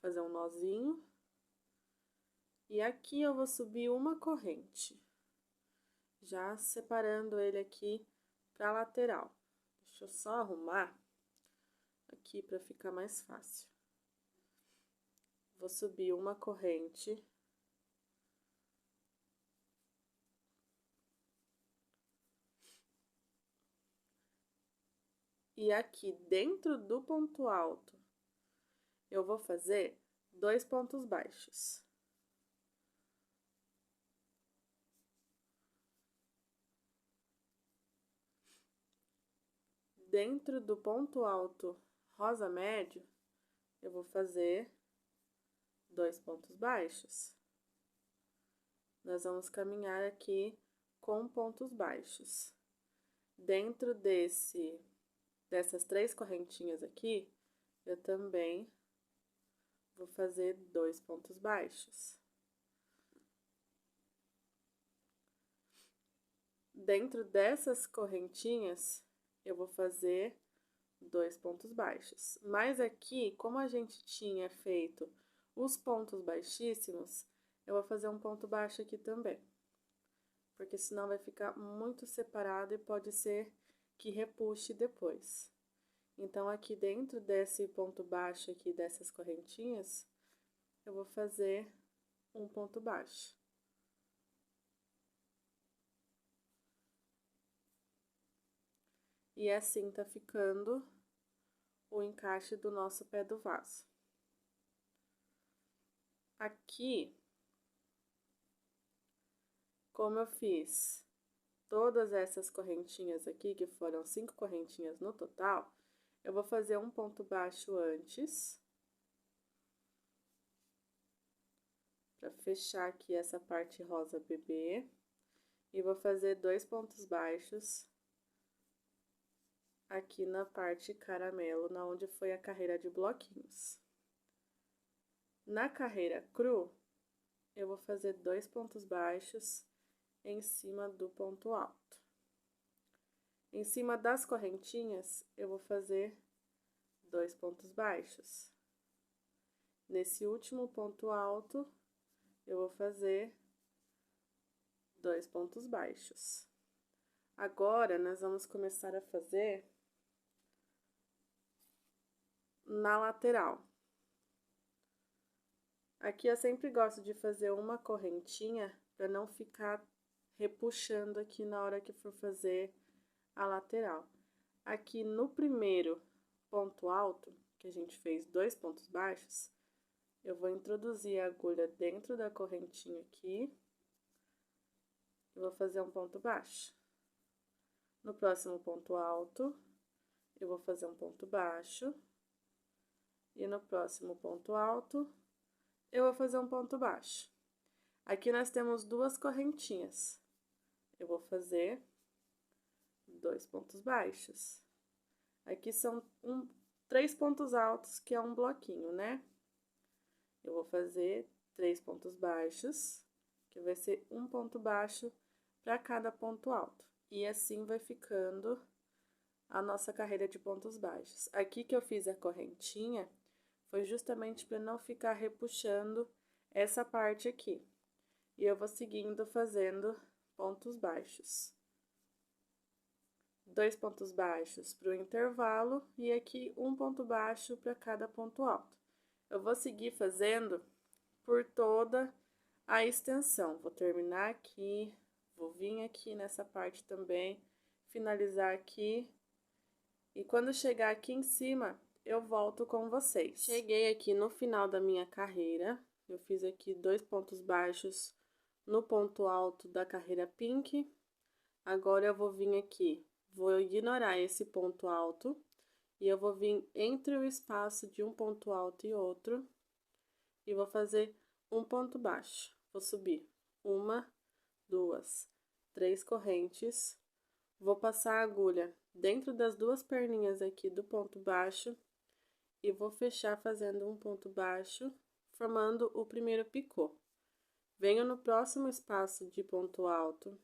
Fazer um nozinho. E aqui eu vou subir uma corrente, já separando ele aqui pra lateral. Deixa eu só arrumar aqui pra ficar mais fácil. Vou subir uma corrente. E aqui dentro do ponto alto, eu vou fazer 2 pontos baixos. Dentro do ponto alto rosa médio, eu vou fazer 2 pontos baixos. Nós vamos caminhar aqui com pontos baixos. Dentro dessas 3 correntinhas aqui, eu também vou fazer 2 pontos baixos. Dentro dessas correntinhas, eu vou fazer 2 pontos baixos. Mas aqui, como a gente tinha feito os pontos baixíssimos, eu vou fazer um ponto baixo aqui também. Porque senão vai ficar muito separado e pode ser que repuxe depois. Então, aqui dentro desse ponto baixo aqui, dessas correntinhas, eu vou fazer um ponto baixo. E assim tá ficando o encaixe do nosso pé do vaso. Aqui, como eu fiz todas essas correntinhas aqui, que foram 5 correntinhas no total, eu vou fazer um ponto baixo antes, para fechar aqui essa parte rosa bebê, e vou fazer 2 pontos baixos aqui na parte caramelo, na onde foi a carreira de bloquinhos. Na carreira cru, eu vou fazer 2 pontos baixos em cima do ponto alto. Em cima das correntinhas, eu vou fazer 2 pontos baixos. Nesse último ponto alto, eu vou fazer 2 pontos baixos. Agora, nós vamos começar a fazer na lateral. Aqui eu sempre gosto de fazer uma correntinha para não ficar repuxando aqui na hora que for fazer a lateral. Aqui no primeiro ponto alto, que a gente fez 2 pontos baixos, eu vou introduzir a agulha dentro da correntinha aqui e vou fazer um ponto baixo. No próximo ponto alto, eu vou fazer um ponto baixo. E no próximo ponto alto, eu vou fazer um ponto baixo. Aqui nós temos 2 correntinhas. Eu vou fazer 2 pontos baixos. Aqui são 3 pontos altos, que é um bloquinho, né? Eu vou fazer 3 pontos baixos, que vai ser um ponto baixo para cada ponto alto. E assim vai ficando a nossa carreira de pontos baixos. Aqui que eu fiz a correntinha, foi justamente para não ficar repuxando essa parte aqui. E eu vou seguindo fazendo pontos baixos. 2 pontos baixos para o intervalo e aqui um ponto baixo para cada ponto alto. Eu vou seguir fazendo por toda a extensão. Vou terminar aqui, vou vir aqui nessa parte também, finalizar aqui. E quando chegar aqui em cima, eu volto com vocês. Cheguei aqui no final da minha carreira, eu fiz aqui 2 pontos baixos no ponto alto da carreira pink. Agora eu vou vir aqui, vou ignorar esse ponto alto e eu vou vir entre o espaço de um ponto alto e outro e vou fazer um ponto baixo. Vou subir 1, 2, 3 correntes, vou passar a agulha dentro das 2 perninhas aqui do ponto baixo e vou fechar fazendo um ponto baixo, formando o primeiro picô. Venho no próximo espaço de ponto alto,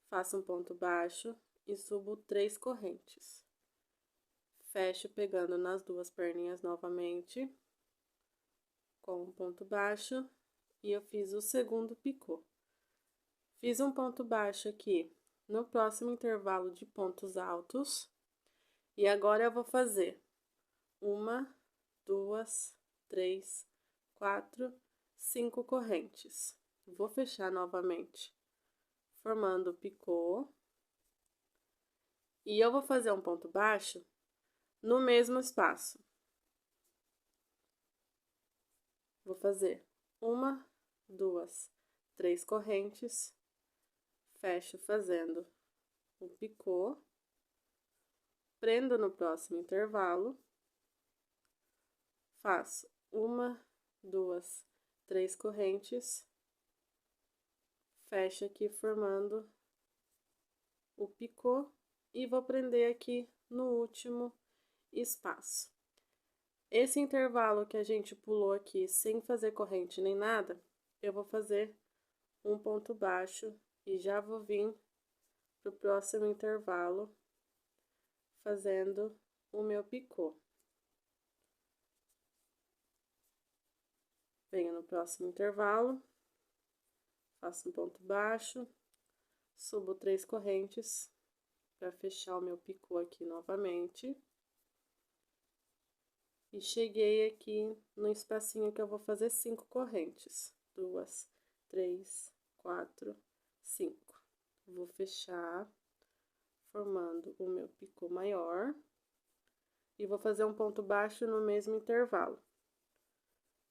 faço um ponto baixo e subo 3 correntes. Fecho pegando nas 2 perninhas novamente, com um ponto baixo, e eu fiz o segundo picô. Fiz um ponto baixo aqui no próximo intervalo de pontos altos, e agora eu vou fazer 1, 2, 3, 4, 5 correntes. Vou fechar novamente, formando o picô, e eu vou fazer um ponto baixo no mesmo espaço. Vou fazer 1, 2, 3 correntes, fecho fazendo o picô, prendo no próximo intervalo, faço 1, 2, 3 correntes, fecho aqui formando o picô e vou prender aqui no último espaço. Esse intervalo que a gente pulou aqui sem fazer corrente nem nada, eu vou fazer um ponto baixo e já vou vir pro próximo intervalo fazendo o meu picô. Venho no próximo intervalo, faço um ponto baixo, subo 3 correntes para fechar o meu picô aqui novamente. E cheguei aqui no espacinho que eu vou fazer 5 correntes. 2, 3, 4, 5. Vou fechar, formando o meu picô maior. E vou fazer um ponto baixo no mesmo intervalo.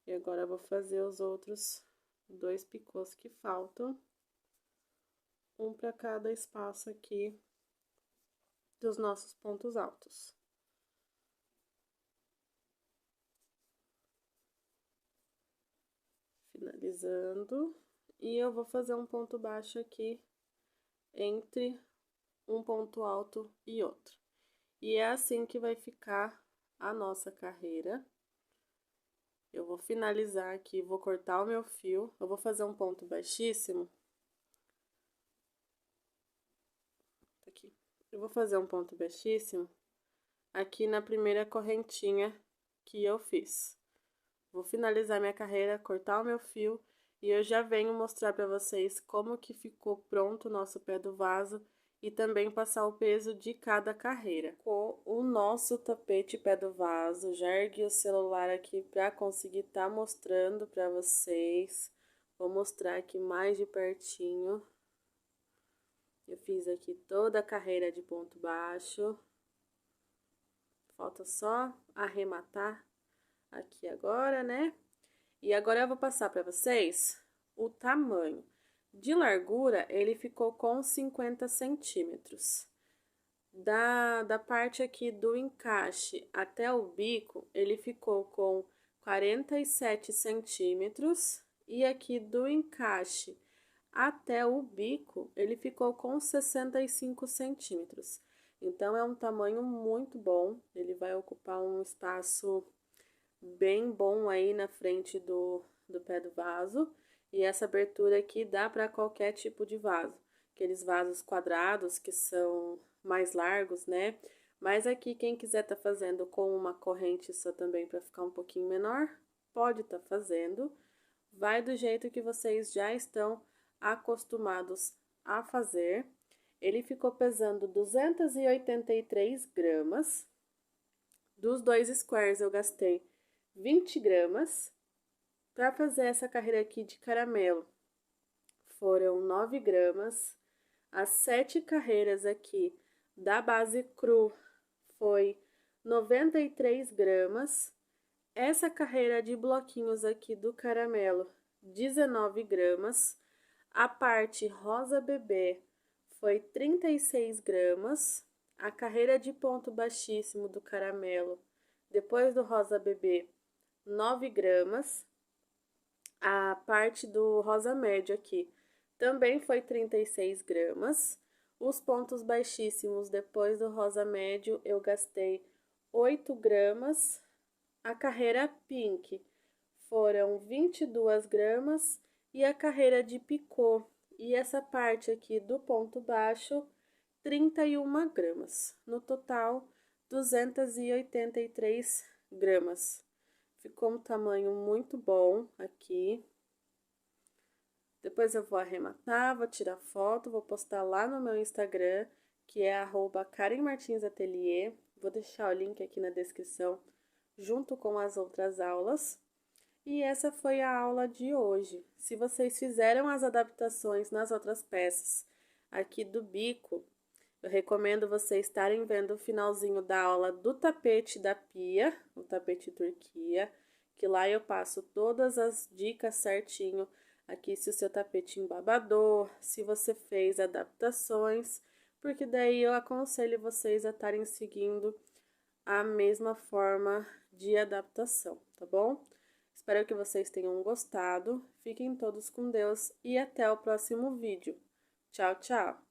E agora eu vou fazer os outros 2 picôs que faltam. Um para cada espaço aqui dos nossos pontos altos. Finalizando, e eu vou fazer um ponto baixo aqui entre um ponto alto e outro. E é assim que vai ficar a nossa carreira. Eu vou finalizar aqui, vou cortar o meu fio, eu vou fazer um ponto baixíssimo Eu vou fazer um ponto baixíssimo aqui na primeira correntinha que eu fiz. Vou finalizar minha carreira, cortar o meu fio e eu já venho mostrar para vocês como que ficou pronto o nosso pé do vaso e também passar o peso de cada carreira. Com o nosso tapete pé do vaso, já ergui o celular aqui para conseguir estar mostrando para vocês. Vou mostrar aqui mais de pertinho. Eu fiz aqui toda a carreira de ponto baixo. Falta só arrematar aqui agora, né? E agora eu vou passar para vocês o tamanho. De largura, ele ficou com 50 centímetros. Da parte aqui do encaixe até o bico, ele ficou com 47 centímetros. E aqui do encaixe até o bico, ele ficou com 65 centímetros. Então, é um tamanho muito bom, ele vai ocupar um espaço bem bom aí na frente do pé do vaso. E essa abertura aqui dá para qualquer tipo de vaso. Aqueles vasos quadrados que são mais largos, né? Mas aqui, quem quiser tá fazendo com uma corrente só também para ficar um pouquinho menor, pode tá fazendo. Vai do jeito que vocês já estão acostumados a fazer. Ele ficou pesando 283 gramas. Dos 2 squares eu gastei 20 gramas. Para fazer essa carreira aqui de caramelo, foram 9 gramas. As 7 carreiras aqui da base cru foi 93 gramas. Essa carreira de bloquinhos aqui do caramelo, 19 gramas. A parte rosa bebê foi 36 gramas. A carreira de ponto baixíssimo do caramelo, depois do rosa bebê, 9 gramas. A parte do rosa médio aqui também foi 36 gramas. Os pontos baixíssimos depois do rosa médio eu gastei 8 gramas. A carreira pink foram 22 gramas e a carreira de picô e essa parte aqui do ponto baixo, 31 gramas. No total, 283 gramas. Ficou um tamanho muito bom aqui. Depois eu vou arrematar, vou tirar foto, vou postar lá no meu Instagram, que é @KarenMartinsAtelier. Vou deixar o link aqui na descrição, junto com as outras aulas. E essa foi a aula de hoje. Se vocês fizeram as adaptações nas outras peças aqui do bico, eu recomendo vocês estarem vendo o finalzinho da aula do tapete da pia, o tapete Turquia, que lá eu passo todas as dicas certinho. Aqui se o seu tapete embabador, se você fez adaptações, porque daí eu aconselho vocês a estarem seguindo a mesma forma de adaptação, tá bom? Espero que vocês tenham gostado, fiquem todos com Deus e até o próximo vídeo. Tchau, tchau!